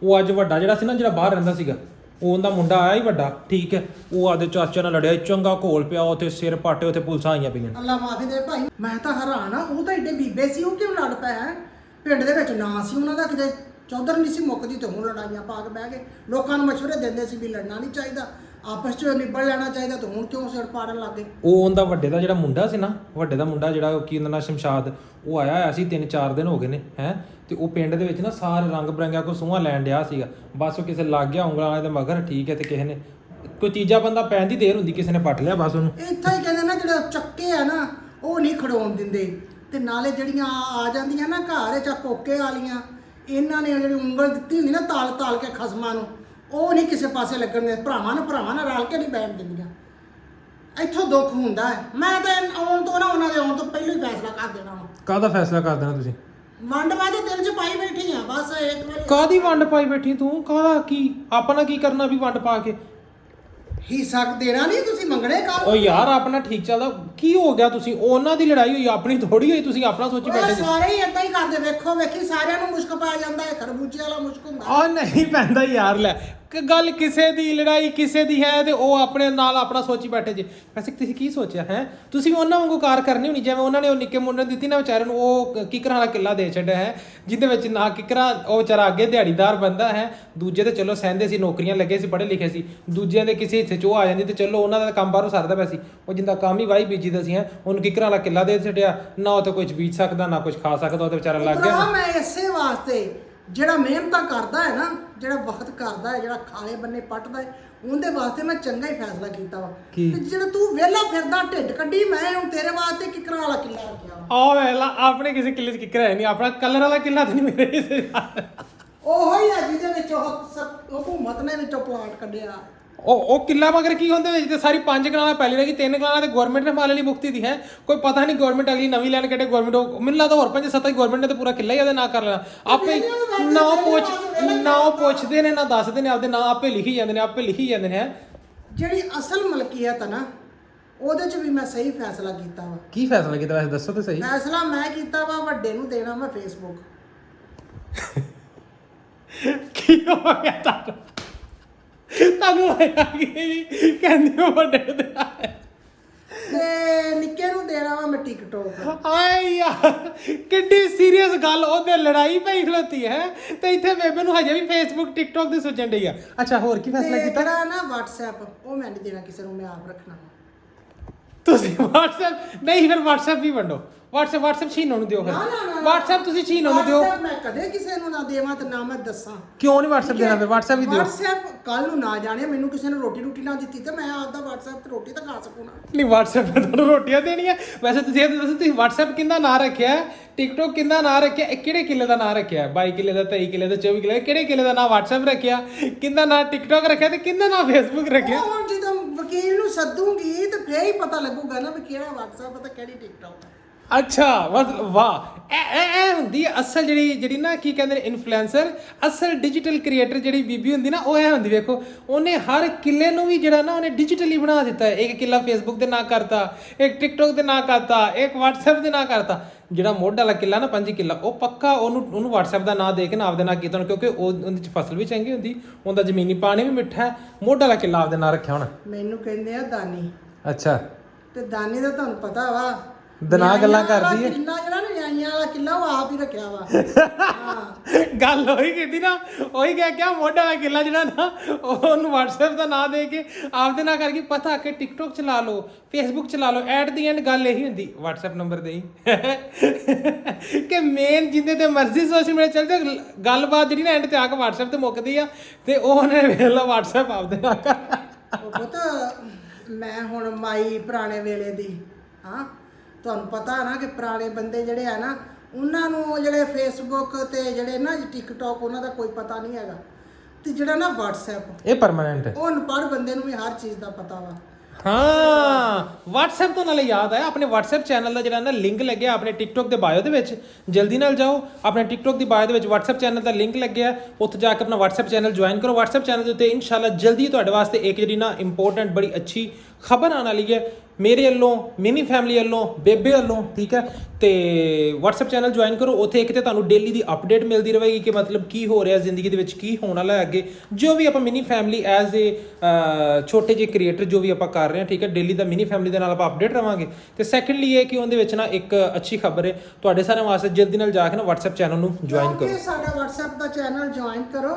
ਉਹ ਅੱਜ ਵੱਡਾ ਜਿਹੜਾ ਸੀ ਨਾ ਜਿਹੜਾ ਬਾਹਰ ਰਹਿੰਦਾ ਸੀਗਾ ਉਹ ਉਹਦਾ ਮੁੰਡਾ ਆਇਆ ਹੀ ਵੱਡਾ ਠੀਕ ਹੈ ਉਹ ਆਦੇ ਚਾਚੇ ਨਾਲ ਲੜਿਆ ਚੰਗਾ ਘੋਲ ਪਿਆ ਉੱਥੇ ਸਿਰ ਪਾਟੇ ਉੱਥੇ ਪੁਲਿਸਾਂ ਆਈਆਂ ਪਈਆਂ ਅੱਲਾ ਮਾਫੀ ਦੇ ਭਾਈ ਮੈਂ ਤਾਂ ਹੈਰਾਨ ਆ ਉਹ ਤਾਂ ਏਡੇ ਬੀਬੇ ਸੀ ਉਹ ਕਿਉਂ ਲੜ ਪਿਆ ਹੈ ਪਿੰਡ ਦੇ ਵਿੱਚ ਨਾਂ ਸੀ ਉਹਨਾਂ ਦਾ ਕਿਤੇ ਚੌਧਰ ਨਹੀਂ ਸੀ ਮੁੱਕਦੀ ਤੇ ਹੁਣ ਲੜਾਈਆਂ ਪਾ ਕੇ ਬਹਿ ਗਏ ਲੋਕਾਂ ਨੂੰ ਮਸ਼ਵਰੇ ਦਿੰਦੇ ਸੀ ਵੀ ਲੜਨਾ ਨਹੀਂ ਚਾਹੀਦਾ ਆਪਸ 'ਚ ਨਿਬੜ ਲੈਣਾ ਚਾਹੀਦਾ ਤੇ ਹੁਣ ਕਿਉਂ ਸਿਰ ਪਾੜਨ ਲੱਗੇ ਉਹ ਉਹਦਾ ਵੱਡੇ ਦਾ ਜਿਹੜਾ ਮੁੰਡਾ ਸੀ ਨਾ ਵੱਡੇ ਦਾ ਮੁੰਡਾ ਜਿਹੜਾ ਕੀ ਉਹਦਾ ਨਾਂ ਸ਼ਮਸ਼ਾਦ ਉਹ ਆਇਆ ਹੋਇਆ ਸੀ 3-4 ਦਿਨ ਹੋ ਗਏ ਨੇ ਹੈ ਤੇ ਉਹ ਪਿੰਡ ਦੇ ਵਿੱਚ ਨਾ ਸਾਰੇ ਰੰਗ ਬਰੰਗਿਆ ਕੋ ਸੂਹਾ ਲੈਣ ਡਿਆ ਸੀਗਾ ਬਸ ਉਹ ਕਿਸੇ ਲੱਗ ਗਿਆ ਉਂਗਲਾਂ ਵਾਲੇ ਦੇ ਮਗਰ ਠੀਕ ਹੈ ਤੇ ਕਿਸੇ ਨੇ ਕੋਈ ਤੀਜਾ ਬੰਦਾ ਪੈਣ ਦੀ ਦੇਰ ਹੁੰਦੀ ਕਿਸੇ ਨੇ ਪੱਟ ਲਿਆ ਬਸ ਉਹਨੂੰ ਇੱਥੇ ਹੀ ਕਹਿੰਦੇ ਨਾ ਜਿਹੜੇ ਚੱਕੇ ਆ ਨਾ ਉਹ ਨਹੀਂ ਖੜਾਉਣ ਦਿੰਦੇ ਤੇ ਨਾਲੇ ਜਿਹੜੀਆਂ ਆ ਜਾਂਦੀਆਂ ਨਾ ਘਰ 'ਚ ਕੋਕੇ ਵਾਲੀਆਂ ਇਹਨਾਂ ਨੇ ਜਿਹੜੀ ਉਂਗਲ ਦਿੱਤੀ ਹੁੰਦੀ ਨਾ ਤਾਲ ਕੇ ਖਸਮਾਂ ਨੂੰ ਉਹ ਨਹੀਂ ਕਿਸੇ ਪਾਸੇ ਲੱਗਣ ਦੇ ਭਰਾਵਾਂ ਨਾਲ ਰਲ ਕੇ ਨਹੀਂ ਬੈਠ ਦਿੰਦੀਆਂ ਇੱਥੋਂ ਦੁੱਖ ਹੁੰਦਾ ਹੈ ਮੈਂ ਤਾਂ ਆਉਣ ਤੋਂ ਨਾ ਉਹਨਾਂ ਦੇ ਆਉਣ ਤੋਂ ਪਹਿਲਾਂ ਹੀ ਫੈਸਲਾ ਕਰ ਦੇਣਾ ਵਾ ਕਾਹਦਾ ਫੈਸਲਾ ਕਰ ਦੇਣਾ ਤੁਸੀਂ ਵੰਡ ਮੈਂ ਤੇ ਦਿਲ 'ਚ ਪਾਈ ਬੈਠੀ ਆ ਬਸ ਇੱਕ ਵਾਰੀ ਕਾਹਦੀ ਵੰਡ ਪਾਈ ਬੈਠੀ ਤੂੰ ਕਾਹਦਾ ਕੀ ਆਪਣਾ ਕੀ ਕਰਨਾ ਵੀ ਵੰਡ ਪਾ ਕੇ ਹਿੱਸਾ ਦੇਣਾ ਨਹੀਂ ਤੁਸੀਂ ਮੰਗਣੇ ਕਰ ਉਹ ਯਾਰ ਆਪਣਾ ਠੀਕ ਚੱਲਦਾ ਕੀ ਹੋ ਗਿਆ ਤੁਸੀਂ ਉਹਨਾਂ ਦੀ ਲੜਾਈ ਹੋਈ ਆਪਣੀ ਥੋੜੀ ਹੋਈ ਤੁਸੀਂ ਆਪਣਾ ਸੋਚੀ ਬੈਠੇ ਜੀ ਸਾਰੇ ਹੀ ਏਦਾਂ ਹੀ ਕਰਦੇ ਵੇਖੀ ਸਾਰਿਆਂ ਨੂੰ ਮੁਸ਼ਕ ਪਾਇਆ ਜਾਂਦਾ ਹੈ ਖਰਬੂਜੇ ਵਾਲਾ ਮੁਸ਼ਕ ਹੁੰਦਾ ਆ ਨਹੀਂ ਪੈਂਦਾ ਯਾਰ ਲੈ ਗੱਲ ਕਿਸੇ ਦੀ ਲੜਾਈ ਕਿਸੇ ਦੀ ਹੈ ਤੇ ਉਹ ਆਪਣੇ ਨਾਲ ਆਪਣਾ ਸੋਚੀ ਬੈਠੇ ਜੀ ਵੈਸੇ ਤੁਸੀਂ ਕੀ ਸੋਚਿਆ ਹੈ ਤੁਸੀਂ ਵੀ ਉਹਨਾਂ ਵਾਂਗੂ ਕਾਰ ਕਰਨੀ ਹੋਣੀ ਜਿਵੇਂ ਉਹਨਾਂ ਨੇ ਉਹ ਨਿੱਕੇ ਮੁੰਡੇ ਨੂੰ ਦਿੱਤੀ ਨਾ ਵਿਚਾਰੇ ਨੂੰ ਉਹ ਕਿਕਰਾਂ ਵਾਲਾ ਕਿੱਲਾ ਦੇ ਛੱਡਿਆ ਹੈ ਜਿਹਦੇ ਵਿੱਚ ਨਾ ਕਿਕਰਾਂ ਉਹ ਵਿਚਾਰਾ ਅੱਗੇ ਦਿਹਾੜੀਦਾਰ ਬੰਦਾ ਹੈ ਦੂਜੇ ਤੇ ਚਲੋ ਸਹਿੰਦੇ ਸੀ ਨੌਕਰੀਆਂ ਲੱਗੇ ਸੀ ਪੜ੍ਹੇ ਲਿਖੇ ਸੀ ਦੂਜਿਆਂ ਦੇ ਕਿਸੇ ਹਿੱਸੇ 'ਚ ਉਹ ਆ ਜਾਂਦੀ ਤੇ ਚਲੋ ਉਹਨਾਂ ਦਾ ਕੰਮ ਬਾਹਰੋਂ ਸਰਦਾ ਪਿਆ ਸੀ ਉਹ ਜਿੰਦਾ ਕੰਮ ਹੀ ਵਾਹੀ ਬੀਜੀਦਾ ਸੀ ਹੈ ਉਹਨੂੰ ਕਿਕਰਾਂ ਵਾਲਾ ਕਿੱਲਾ ਦੇ ਛੱਡਿਆ ਨਾ ਉਹ ਤੇ ਕੁਝ ਬੀਜ ਸਕਦਾ ਨਾ ਕੁਝ ਖਾ ਸਕਦਾ ਉਹ ਤੇ ਵਿਚਾਰਾ ਲੱਗ ਗਿਆ ਮੈਂ ਇਸੇ ਵਾਸਤੇ ਜਿਹੜਾ ਮਿਹਨਤਾਂ ਕਰਦਾ ਹੈ ਨਾ ਜਿਹੜਾ ਵਕਤ ਕਰਦਾ ਹੈ ਜਿਹੜਾ ਖਾਲੇ ਬੰਨੇ ਪੱਟਦਾ ਹੈ ਉਹਦੇ ਵਾਸਤੇ ਮੈਂ ਚੰਗਾ ਹੀ ਫੈਸਲਾ ਕੀਤਾ ਵਾ ਤੇ ਜਿਹੜਾ ਤੂੰ ਵਿਹਲਾ ਫਿਰਦਾ ਢਿੱਡ ਕੱਢੀ ਮੈਂ ਹੁਣ ਤੇਰੇ ਵਾਸਤੇ ਕਿਕਰਾਂ ਵਾਲਾ ਕਿੱਲਾ ਰੱਖਿਆ ਆ ਵੇਲਾ ਆਪਣੇ ਕਿਸੇ ਕਿੱਲੇ 'ਚ ਕਿਕਰ ਹੈ ਨਹੀਂ ਆਪਣਾ ਕਲਰ ਵਾਲਾ ਕਿੱਲਾ ਤੇ ਨਹੀਂ ਮੇਰੇ ਹਿੱਸੇ ਉਹੋ ਹੀ ਆ ਜਿਹਦੇ ਵਿੱਚ ਉਹ ਹਕੂਮਤ ਨੇ ਵਿੱਚੋਂ ਪਲਾਟ ਕੱਢਿਆ ਉਹ ਕਿੱਲਾ ਮਗਰ ਕੀ ਹੁੰਦੇ ਵਿੱਚ ਤੇ ਸਾਰੀ 5 ਕਨਾਲਾਂ ਪਹਿਲੀ ਰਹੀ 3 ਕਨਾਲਾਂ ਤੇ ਗਵਰਨਮੈਂਟ ਨੇ ਮਾਲੇ ਲਈ ਮੁਕਤੀ ਦੀ ਹੈ ਕੋਈ ਪਤਾ ਨਹੀਂ ਗਵਰਨਮੈਂਟ ਅਗਲੀ ਨਵੀਂ ਲੈਣ ਕਿਹੜੇ ਗਵਰਨਮੈਂਟ ਮੈਨੂੰ ਲੱਗਦਾ ਹੋਰ 5-7 ਹੀ ਗਵਰਨਮੈਂਟ ਨੇ ਤੇ ਪੂਰਾ ਕਿੱਲਾ ਹੀ ਉਹਦੇ ਨਾਂ ਕਰ ਲੈਣਾ ਆਪੇ ਨਾ ਪੁੱਛਦੇ ਨੇ ਨਾ ਦੱਸਦੇ ਨੇ ਆਪਦੇ ਨਾਂ ਆਪੇ ਲਿਖੀ ਜਾਂਦੇ ਨੇ ਹੈ ਜਿਹੜੀ ਅਸਲ ਮਲਕੀਅਤ ਆ ਨਾ ਉਹਦੇ 'ਚ ਵੀ ਮੈਂ ਸਹੀ ਫੈਸਲਾ ਕੀਤਾ ਵਾ ਕੀ ਫੈਸਲਾ ਕੀਤਾ ਵੈਸੇ ਦੱਸੋ ਤੇ ਸਹੀ ਫੈਸਲਾ ਮੈਂ ਕੀਤਾ ਵਾ ਵੱਡੇ ਨੂੰ ਦੇਣਾ ਮੈਂ ਫੇਸਬੁੱਕ ਕੀ ਹੋ ਗਿਆ ਤੁਹਾਨੂੰ ਆਇਆ ਕਿ ਕਹਿੰਦੇ ਹੋ ਵੱਡੇ ਦੇ ਤੇ ਨਿੱਕੇ ਨੂੰ ਦੇਣਾ ਵਾ ਮੈਂ ਟਿਕਟੋਕ ਆਏ ਯਾਰ ਕਿੱਡੀ ਸੀਰੀਅਸ ਗੱਲ ਉਹਦੇ ਲੜਾਈ ਪਈ ਖਲੋਤੀ ਹੈ ਤੇ ਇੱਥੇ ਬੇਬੇ ਨੂੰ ਹਜੇ ਵੀ ਫੇਸਬੁੱਕ ਟਿਕਟੋਕ ਦੀ ਸੋਚਣ ਡਈ ਆ ਅੱਛਾ ਹੋਰ ਕੀ ਫੈਸਲਾ ਕੀਤਾ ਜਿਹੜਾ ਨਾ WhatsApp ਉਹ ਮੈਂ ਨਹੀਂ ਦੇਣਾ ਕਿਸੇ ਨੂੰ ਮੈਂ ਆਪ ਰੱਖਣਾ ਤੁਸੀਂ WhatsApp ਨਹੀਂ, ਫਿਰ WhatsApp ਵੀ ਵੰਡੋ। WhatsApp ਛੀਨੋ ਨੂੰ ਦਿਓ ਫਿਰ। WhatsApp ਤੁਸੀਂ ਛੀਨੋ ਨੂੰ ਦਿਓ। WhatsApp ਮੈਂ ਕਦੇ ਕਿਸੇ ਨੂੰ ਨਾ ਦੇਵਾਂ ਤੇ ਨਾ ਮੈਂ ਦੱਸਾਂ। ਕਿਉਂ ਨਹੀਂ WhatsApp ਦੇਣਾ? ਫਿਰ WhatsApp ਵੀ ਦਿਓ। WhatsApp ਕੱਲ ਨੂੰ ਨਾ ਜਾਣੇ ਮੈਨੂੰ ਕਿਸੇ ਨੇ ਰੋਟੀ ਨਾ ਦਿੱਤੀ ਤੇ ਮੈਂ ਆਪਦਾ WhatsApp ਤੇ ਰੋਟੀ ਤਾਂ ਖਾ ਸਕੂੰ ਨਾ। ਨਹੀਂ, WhatsApp ਤੇ ਤੁਹਾਨੂੰ ਰੋਟੀਆਂ ਦੇਣੀਆਂ। ਵੈਸੇ ਤੁਸੀਂ ਇਹ ਦੱਸੋ, ਤੁਸੀਂ WhatsApp ਕਿੰਦਾ ਨਾਂ ਰੱਖਿਆ, TikTok ਕਿੰਦਾ ਨਾਂ ਰੱਖਿਆ, ਇਹ ਕਿਹੜੇ ਕਿੱਲੇ ਦਾ ਨਾਂ ਰੱਖਿਆ? 22 ਕਿੱਲੇ ਦਾ, 23 ਕਿੱਲੇ ਦਾ, 24 ਕਿੱਲੇ ਦਾ, ਕਿਹੜੇ ਕਿੱਲੇ ਦਾ ਨਾਂ WhatsApp ਰੱਖਿਆ, ਕਿੰਦਾ ਨਾਂ TikTok ਰੱਖਿਆ ਤੇ ਕਿੰਦਾ ਨਾਂ Facebook ਰੱਖਿਆ? ਹੁਣ ਜਦੋਂ ਵਕੀਲ ਨੂੰ ਸੱਦੂਗੀ ਤੇ ਫੇਰ ਹੀ ਪਤਾ ਲੱਗੂਗਾ ਨਾ ਵੀ ਕਿਹੜਾ WhatsApp ਤੇ ਕਿਹੜੀ TikTok। ਅੱਛਾ, ਮਤਲਬ ਵਾਹ, ਇਹ ਹੁੰਦੀ ਹੈ ਅਸਲ ਜਿਹੜੀ ਨਾ ਕੀ ਕਹਿੰਦੇ ਨੇ ਇਨਫਲੂਐਂਸਰ, ਅਸਲ ਡਿਜੀਟਲ ਕ੍ਰੀਏਟਰ ਜਿਹੜੀ ਬੀਬੀ ਹੁੰਦੀ ਨਾ, ਉਹ ਇਹ ਹੁੰਦੀ। ਵੇਖੋ, ਉਹਨੇ ਹਰ ਕਿੱਲੇ ਨੂੰ ਵੀ ਜਿਹੜਾ ਨਾ ਉਹਨੇ ਡਿਜੀਟਲੀ ਬਣਾ ਦਿੱਤਾ ਹੈ। ਇੱਕ ਕਿੱਲਾ Facebook ਦੇ ਨਾਂ ਕਰਤਾ, ਇੱਕ TikTok ਦੇ ਨਾਂ ਕਰਤਾ, ਇੱਕ WhatsApp ਦੇ ਨਾਂ ਕਰਤਾ। ਜਿਹੜਾ ਮੋਢ ਵਾਲਾ ਕਿੱਲਾ ਨਾ 5 ਕਿੱਲਾ, ਉਹ ਪੱਕਾ ਉਹਨੂੰ WhatsApp ਦਾ ਨਾਂ ਦੇ ਕੇ ਨਾ ਆਪਦੇ ਨਾਂ ਕੀਤਾ, ਕਿਉਂਕਿ ਉਹਦੇ 'ਚ ਫਸਲ ਵੀ ਚੰਗੀ ਹੁੰਦੀ, ਉਹਦਾ ਜ਼ਮੀਨੀ ਪਾਣੀ ਵੀ ਮਿੱਠਾ ਹੈ। ਮੋਢ ਵਾਲਾ ਕਿੱਲਾ ਆਪਦੇ ਨਾਂ ਰੱਖਿਆ ਹੋਣਾ। ਮੈਨੂੰ ਕਹਿੰਦੇ ਆ ਦਾਨੀ। ਅੱਛਾ, ਤੇ ਦਾਨੀ ਦਾ ਤੁਹਾਨੂੰ ਪਤਾ ਵਾ ਦਨਾ ਗੱਲਾਂ ਕਰਦੀ ਹੈ। ਕਿੰਨਾ ਜਿਹੜਾ ਨਿਆਈਆਂ ਵਾਲਾ ਕਿੱਲਾ ਉਹ ਆਪ ਹੀ ਰੱਖਿਆ ਵਾ। ਗੱਲ ਉਹੀ ਕੀਤੀ ਨਾ, ਉਹੀ ਕਹਿ ਕੇ ਮੋਢਾ ਵਾਲਾ ਕਿੱਲਾ ਜਿਹੜਾ ਨਾ, ਉਹਨੂੰ WhatsApp ਦਾ ਨਾਂ ਦੇ ਕੇ ਆਪਦੇ ਨਾਂ ਕਰਕੇ ਪਤਾ ਕਿ TikTok ਚਲਾ ਲਓ, Facebook ਚਲਾ ਲਓ। ਐਟ ਦੀ ਐਂਡ ਗੱਲ ਇਹੀ ਹੁੰਦੀ, WhatsApp ਨੰਬਰ ਦੇ ਹੀ ਕਿ ਮੇਨ ਜਿੰਦੇ ਤੇ ਮਰਜ਼ੀ ਸੋਸ਼ਲ ਮੀਡੀਆ ਚੱਲਦੇ, ਗੱਲਬਾਤ ਜਿਹੜੀ ਨਾ ਐਂਡ ਤੇ ਆ ਕੇ WhatsApp ਤੇ ਮੁੱਕਦੀ ਆ, ਤੇ ਉਹਨੇ ਵੇਖ ਲਾ WhatsApp ਆਪਦੇ ਨਾਂ ਕਰ। ਉਹ ਪਤਾ ਮੈਂ ਹੁਣ ਮਾਈ ਪੁਰਾਣੇ ਵੇਲੇ ਦੀ, ਹਾਂ ਤੁਹਾਨੂੰ ਪਤਾ ਨਾ ਕਿ ਪੁਰਾਣੇ ਬੰਦੇ ਜਿਹੜੇ ਆ ਨਾ, ਉਹਨਾਂ ਨੂੰ ਜਿਹੜੇ Facebook ਤੇ ਜਿਹੜੇ ਨਾ TikTok, ਉਹਨਾਂ ਦਾ ਕੋਈ ਪਤਾ ਨਹੀਂ ਹੈਗਾ। ਤੇ ਜਿਹੜਾ ਨਾ WhatsApp, ਇਹ ਪਰਮਾਨੈਂਟ ਹੈ। ਉਹ ਅਨਪੜ੍ਹ ਬੰਦੇ ਨੂੰ ਵੀ ਹਰ ਚੀਜ਼ ਦਾ ਪਤਾ ਵਾ। ਹਾਂ, WhatsApp ਤੋਂ ਨਾਲੇ ਯਾਦ ਆਇਆ, ਆਪਣੇ WhatsApp ਚੈਨਲ ਦਾ ਜਿਹੜਾ ਨਾ ਲਿੰਕ ਲੱਗਿਆ ਆਪਣੇ TikTok ਦੇ ਬਾਇਓ ਦੇ ਵਿੱਚ, ਜਲਦੀ ਨਾਲ ਜਾਓ ਆਪਣੇ TikTok ਦੀ ਬਾਇਓ ਦੇ ਵਿੱਚ WhatsApp ਚੈਨਲ ਦਾ ਲਿੰਕ ਲੱਗਿਆ, ਉੱਥੇ ਜਾ ਕੇ ਆਪਣਾ WhatsApp ਚੈਨਲ ਜੁਆਇਨ ਕਰੋ। WhatsApp ਚੈਨਲ ਦੇ ਉੱਤੇ ਇਨਸ਼ਾਅੱਲਾ ਜਲਦੀ ਤੁਹਾਡੇ ਵਾਸਤੇ ਇੱਕ ਜਿਹੜੀ ਨਾ ਇੰਪੋਰਟੈਂਟ ਬੜੀ ਅੱਛੀ ਖਬਰ ਆਉਣ ਵਾਲੀ ਹੈ, ਮੇਰੇ ਵੱਲੋਂ, ਮਿਨੀ ਫੈਮਿਲੀ ਵੱਲੋਂ, ਬੇਬੇ ਵੱਲੋਂ, ਠੀਕ ਹੈ। ਤੇ WhatsApp ਚੈਨਲ ਜੁਆਇਨ ਕਰੋ। ਉੱਥੇ ਇੱਕ ਤੇ ਤੁਹਾਨੂੰ ਡੇਲੀ ਦੀ ਅਪਡੇਟ ਮਿਲਦੀ ਰਹੇਗੀ ਕਿ ਮਤਲਬ ਕੀ ਹੋ ਰਿਹਾ ਜ਼ਿੰਦਗੀ ਦੇ ਵਿੱਚ, ਕੀ ਹੋਣ ਵਾਲਾ ਹੈ ਅੱਗੇ, ਜੋ ਵੀ ਆਪਾਂ ਮਿਨੀ ਫੈਮਿਲੀ ਐਜ਼ ਏ ਛੋਟੇ ਜਿਹੇ ਕ੍ਰੀਏਟਰ ਜੋ ਵੀ ਆਪਾਂ ਕਰ ਰਹੇ ਹਾਂ, ਠੀਕ ਹੈ। ਡੇਲੀ ਦਾ ਮਿਨੀ ਫੈਮਿਲੀ ਦੇ ਨਾਲ ਆਪਾਂ ਅਪਡੇਟ ਰਵਾਂਗੇ। ਤੇ ਸੈਕੰਡਲੀ ਇਹ ਕਿ ਉਹਦੇ ਵਿੱਚ ਨਾ ਇੱਕ ਅੱਛੀ ਖਬਰ ਹੈ ਤੁਹਾਡੇ ਸਾਰਿਆਂ ਵਾਸਤੇ, ਜਲਦੀ ਨਾਲ ਜਾ ਕੇ ਨਾ WhatsApp ਚੈਨਲ ਨੂੰ ਜੁਆਇਨ ਕਰੋ। ਸਾਡਾ WhatsApp ਦਾ ਚੈਨਲ ਜੁਆਇਨ ਕਰੋ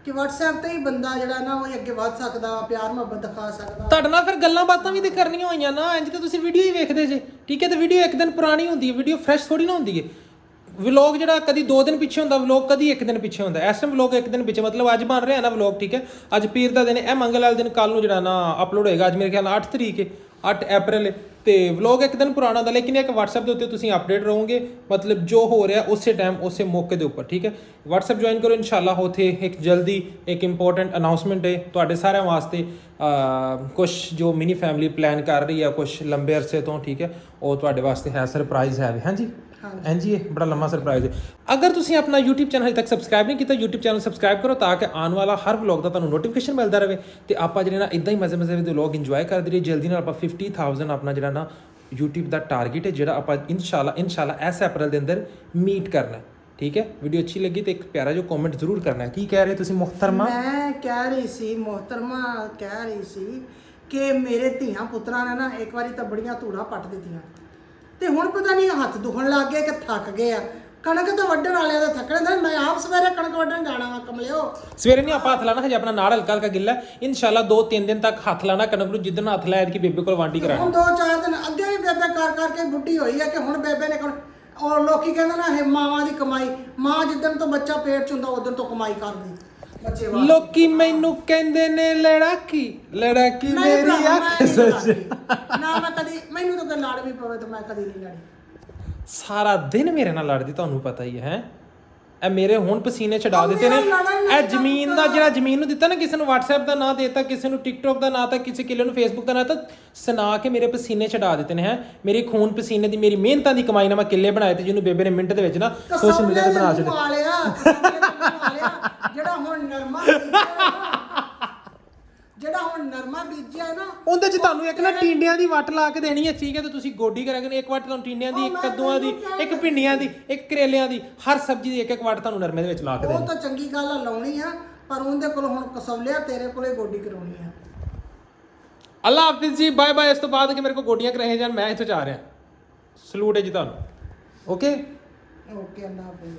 ਕਿ WhatsApp ਤੇ ਹੀ ਬੰਦਾ ਜਿਹੜਾ ਨਾ ਉਹ ਅੱਗੇ ਵੱਧ ਸਕਦਾ, ਪਿਆਰ ਮੁਹੱਬਤ ਦਿਖਾ ਸਕਦਾ। ਤੁਹਾਡੇ ਨਾਲ ਫਿਰ ਗੱਲਾਂ ਬਾਤਾਂ ਵੀ ਤੇ ਕਰਨੀਆਂ ਹੋਈਆਂ ਨਾ, ਇੰਜ ਤੇ ਤੁਸੀਂ ਵੀਡੀਓ ਹੀ ਵੇਖਦੇ ਜੇ, ਠੀਕ ਹੈ। ਤੇ ਵੀਡੀਓ ਇੱਕ ਦਿਨ ਪੁਰਾਣੀ ਹੁੰਦੀ ਹੈ, ਵੀਡੀਓ ਫਰੈਸ਼ ਥੋੜੀ ਨਾ ਹੁੰਦੀ ਹੈ। ਵਲੌਗ ਜਿਹੜਾ ਕਦੀ 2 ਦਿਨ ਪਿੱਛੇ ਹੁੰਦਾ, ਵਲੌਗ ਕਦੀ 1 ਦਿਨ ਪਿੱਛੇ ਹੁੰਦਾ। ਇਸ ਟਾਈਮ ਵਲੌਗ 1 ਦਿਨ ਪਿੱਛੇ, ਮਤਲਬ ਅੱਜ ਬਣ ਰਿਹਾ ਨਾ ਵਲੌਗ, ਠੀਕ ਹੈ। ਅੱਜ ਪੀਰ ਦਾ ਦਿਨ, ਇਹ ਮੰਗਲ ਵਾਲੇ ਦਿਨ ਕੱਲ ਨੂੰ ਜਿਹੜਾ ਨਾ ਅਪਲੋਡ ਹੋਏਗਾ। ਅੱਜ ਮੇਰੇ ਖਿਆਲ ਨਾਲ 8 ਤਰੀਕ ਹੈ, 8 ਅਪ੍ਰੈਲ ਹੈ। ਤੇ ਵਲੌਗ 1 ਦਿਨ ਪੁਰਾਣਾ ਹੁੰਦਾ, ਲੇਕਿਨ ਇੱਕ WhatsApp ਦੇ ਉੱਤੇ ਤੁਸੀਂ ਅਪਡੇਟ ਰਹੋਗੇ, ਮਤਲਬ ਜੋ ਹੋ ਰਿਹਾ ਉਸੇ ਟਾਈਮ ਉਸੇ ਮੌਕੇ ਦੇ ਉੱਪਰ, ਠੀਕ ਹੈ। WhatsApp ਜੁਆਇਨ ਕਰੋ ਇਨਸ਼ਾਅੱਲਾ। ਉੱਥੇ ਇੱਕ ਜਲਦੀ ਇੱਕ ਇੰਪੋਰਟੈਂਟ ਅਨਾਉਂਸਮੈਂਟ ਹੈ ਤੁਹਾਡੇ ਸਾਰਿਆਂ ਵਾਸਤੇ। ਕੁਛ ਜੋ ਮਿਨੀ ਫੈਮਿਲੀ ਪਲਾਨ ਕਰ ਰਹੀ ਹੈ ਕੁਛ ਲੰਬੇ ਅਰਸੇ ਤੋਂ, ਠੀਕ ਹੈ, ਉਹ ਤੁਹਾਡੇ ਵਾਸਤੇ ਹੈ, ਸਰਪ੍ਰਾਈਜ਼ ਹੈ। ਹਾਂਜੀ ਹਾਂਜੀ, ਇਹ ਬੜਾ ਲੰਮਾ ਸਰਪ੍ਰਾਈਜ਼ ਹੈ। ਅਗਰ ਤੁਸੀਂ ਆਪਣਾ YouTube ਚੈਨਲ ਹਜੇ ਤੱਕ ਸਬਸਕ੍ਰਾਈਬ ਨਹੀਂ ਕੀਤਾ, YouTube ਚੈਨਲ ਸਬਸਕ੍ਰਾਈਬ ਕਰੋ ਤਾਂ ਕਿ ਆਉਣ ਵਾਲਾ ਹਰ ਵਲੌਗ ਦਾ ਤੁਹਾਨੂੰ ਨੋਟੀਫਿਕੇਸ਼ਨ ਮਿਲਦਾ ਰਹੇ, ਤੇ ਆਪਾਂ ਜਿਹੜੇ ਨਾ ਇਦਾਂ ਹੀ ਮਜ਼ੇ ਦੇ ਵਲੌਗ ਇੰਜੋਏ ਕਰਦੇ ਰਹੀਏ। ਜਲਦੀ ਨਾਲ ਆਪਾਂ 50,000 ਆਪਣਾ ਜਿਹੜਾ ਨਾ YouTube ਦਾ ਟਾਰਗੇਟ ਹੈ, ਜਿਹੜਾ ਆਪਾਂ ਇਨਸ਼ਾਅੱਲਾ ਇਸ ਅਪ੍ਰੈਲ ਦੇ ਅੰਦਰ ਮੀਟ ਕਰਨਾ, ਠੀਕ ਹੈ। ਵੀਡੀਓ ਅੱਛੀ ਲੱਗੀ ਤੇ ਇੱਕ ਪਿਆਰਾ ਜਿਹਾ ਕਮੈਂਟ ਜ਼ਰੂਰ ਕਰਨਾ। ਕੀ ਕਹਿ ਰਹੇ ਤੁਸੀਂ ਮੁਹਤਰਮਾ? ਮੈਂ ਕਹਿ ਰਹੀ ਸੀ, ਮੁਹਤਰਮਾ ਕਹਿ ਰਹੀ ਸੀ ਕਿ ਮੇਰੇ ਧੀਆਂ ਪੁੱਤਰਾਂ ਨੇ ਨਾ ਇੱਕ ਵਾਰੀ ਤਾਂ ਬੜੀਆਂ ਧੂੜਾਂ ਪੱਟ ਦਿੱਤੀਆਂ, ਤੇ ਹੁਣ ਪਤਾ ਨਹੀਂ ਹੱਥ ਦੁਖਣ ਲੱਗ ਗਏ ਕਿ ਥੱਕ ਗਏ ਆ। ਕਣਕ ਤਾਂ ਵੱਢਣ ਵਾਲਿਆਂ ਦਾ ਥੱਕਣ ਦਾ, ਮੈਂ ਆਪ ਸਵੇਰੇ ਕਣਕ ਵੱਢਣ ਜਾਣਾ ਵਾ ਕਮਲਿਓ। ਸਵੇਰੇ ਨਹੀਂ ਆਪਾਂ ਹੱਥ ਲਾਣਾ, ਹਜੇ ਆਪਣਾ ਨਾਲ ਹਲਕਾ ਗਿੱਲਾ, ਇਨਸ਼ਾਅੱਲਾ 2-3 ਦਿਨ ਤੱਕ ਹੱਥ ਲਾਣਾ ਕਣਕ ਨੂੰ। ਜਿੱਦਣ ਹੱਥ ਲਾਇਆ ਕਿ ਬੇਬੇ ਕੋਲ ਵਾਂਟੀ ਕਰਾਣਾ। ਹੁਣ 2-4 ਦਿਨ ਅੱਗੇ ਵੀ ਬੇਬੇ ਕਰਕੇ ਬੁੱਢੀ ਹੋਈ ਆ ਕਿ ਹੁਣ ਬੇਬੇ ਨੇ ਔਰ ਲੋਕੀ ਕਹਿੰਦੇ ਨਾ ਇਹ ਮਾਵਾਂ ਦੀ ਕਮਾਈ, ਮਾਂ ਜਿੱਦਣ ਤੋਂ ਬੱਚਾ ਪੇਟ ਚ ਹੁੰਦਾ ਉਦੋਂ ਤੋਂ ਕਮਾਈ ਕਰਦੀ ਬੱਚੇ ਵਾਸਤੇ। ਲੋਕੀ ਮੈਨੂੰ ਕਹਿੰਦੇ ਨੇ ਲੜਾਕੀ ਮੇਰੀ ਅੱਖ ਸੱਚ। ਨਾ ਮੈਂ ਕਦੀ, ਮੈਨੂੰ ਤਾਂ ਕੋਈ ਲੜ ਵੀ ਪਵੇ ਤਾਂ ਮੈਂ ਕਦੀ ਨਹੀਂ ਲੜੀ। ਸਾਰਾ ਦਿਨ ਮੇਰੇ ਨਾਲ ਲੜਦੀ, ਤੁਹਾਨੂੰ ਪਤਾ ਹੀ ਹੈ। ਇਹ ਮੇਰੇ ਹੁਣ ਪਸੀਨੇ ਛਡਾ ਦਿੱਤੇ ਨੇ। ਇਹ ਜ਼ਮੀਨ ਦਾ ਜਿਹੜਾ ਜ਼ਮੀਨ ਨੂੰ ਦਿੱਤਾ ਨਾ, ਕਿਸੇ ਨੂੰ WhatsApp ਦਾ ਨਾਂ ਦੇਤਾ, ਕਿਸੇ ਨੂੰ TikTok ਦਾ ਨਾਂ, ਤਾਂ ਕਿਸੇ ਕਿਲੇ ਨੂੰ Facebook ਦਾ ਨਾਂ, ਤਾਂ ਸੁਣਾ ਕੇ ਮੇਰੇ ਪਸੀਨੇ ਛਡਾ ਦਿੱਤੇ ਨੇ। ਹੈ ਮੇਰੇ ਖੂਨ ਪਸੀਨੇ ਦੀ, ਮੇਰੀ ਮਿਹਨਤਾਂ ਦੀ ਕਮਾਈ ਨਾਲ ਮੈਂ ਕਿੱਲੇ ਬਣਾਏ, ਤੇ ਜਿਹਨੂੰ ਬੇਬੇ ਨੇ ਮਿੰਟ ਦੇ ਵਿੱਚ ਨਾ ਸੋਸ਼ਲ ਮੀਡੀਆ ਤੇ ਬਣਾ ਛੱਡਿਆ। ਜਿਹੜਾ ਹੁਣ ਨਰਮਾ ਬੀਜਿਆ ਨਾ, ਉਹਦੇ ਚ ਤੁਹਾਨੂੰ ਇੱਕ ਨਾ ਟਿੰਡਿਆਂ ਦੀ ਵੱਟ ਲਾ ਕੇ ਦੇਣੀ ਹੈ, ਠੀਕ ਹੈ। ਤੇ ਤੁਸੀਂ ਗੋਡੀ ਕਰਾਂਗੇ, ਇੱਕ ਵੱਟ ਤੁਹਾਨੂੰ ਟਿੰਡਿਆਂ ਦੀ, ਇੱਕ ਕੱਦੂਆਂ ਦੀ, ਇੱਕ ਭਿੰਡੀਆਂ ਦੀ, ਇੱਕ ਕਰੇਲਿਆਂ ਦੀ, ਹਰ ਸਬਜ਼ੀ ਦੀ ਇੱਕ ਵੱਟ ਤੁਹਾਨੂੰ ਨਰਮੇ ਦੇ ਵਿੱਚ ਲਾ ਕੇ ਦੇਣੀ। ਉਹ ਤਾਂ ਚੰਗੀ ਗੱਲ ਆ, ਲਾਉਣੀ ਆ, ਪਰ ਉਹਦੇ ਕੋਲ ਹੁਣ ਕਸੌਲਿਆ, ਤੇਰੇ ਕੋਲੇ ਗੋਡੀ ਕਰਾਉਣੀ ਆ। ਅੱਲਾ ਹਾਫਿਜ਼ ਜੀ, ਬਾਏ ਬਾਏ। ਇਸ ਤੋਂ ਬਾਅਦ ਕਿ ਮੇਰੇ ਕੋਲ ਗੋਡੀਆਂ ਕਰਾਈਆਂ ਜਾਣ, ਮੈਂ ਇੱਥੋਂ ਜਾ ਰਿਹਾ। ਸਲੂਟ ਹੈ ਜੀ ਤੁਹਾਨੂੰ। ਓਕੇ ਓਕੇ, ਅੱਲਾ ਹਾਫਿਜ਼।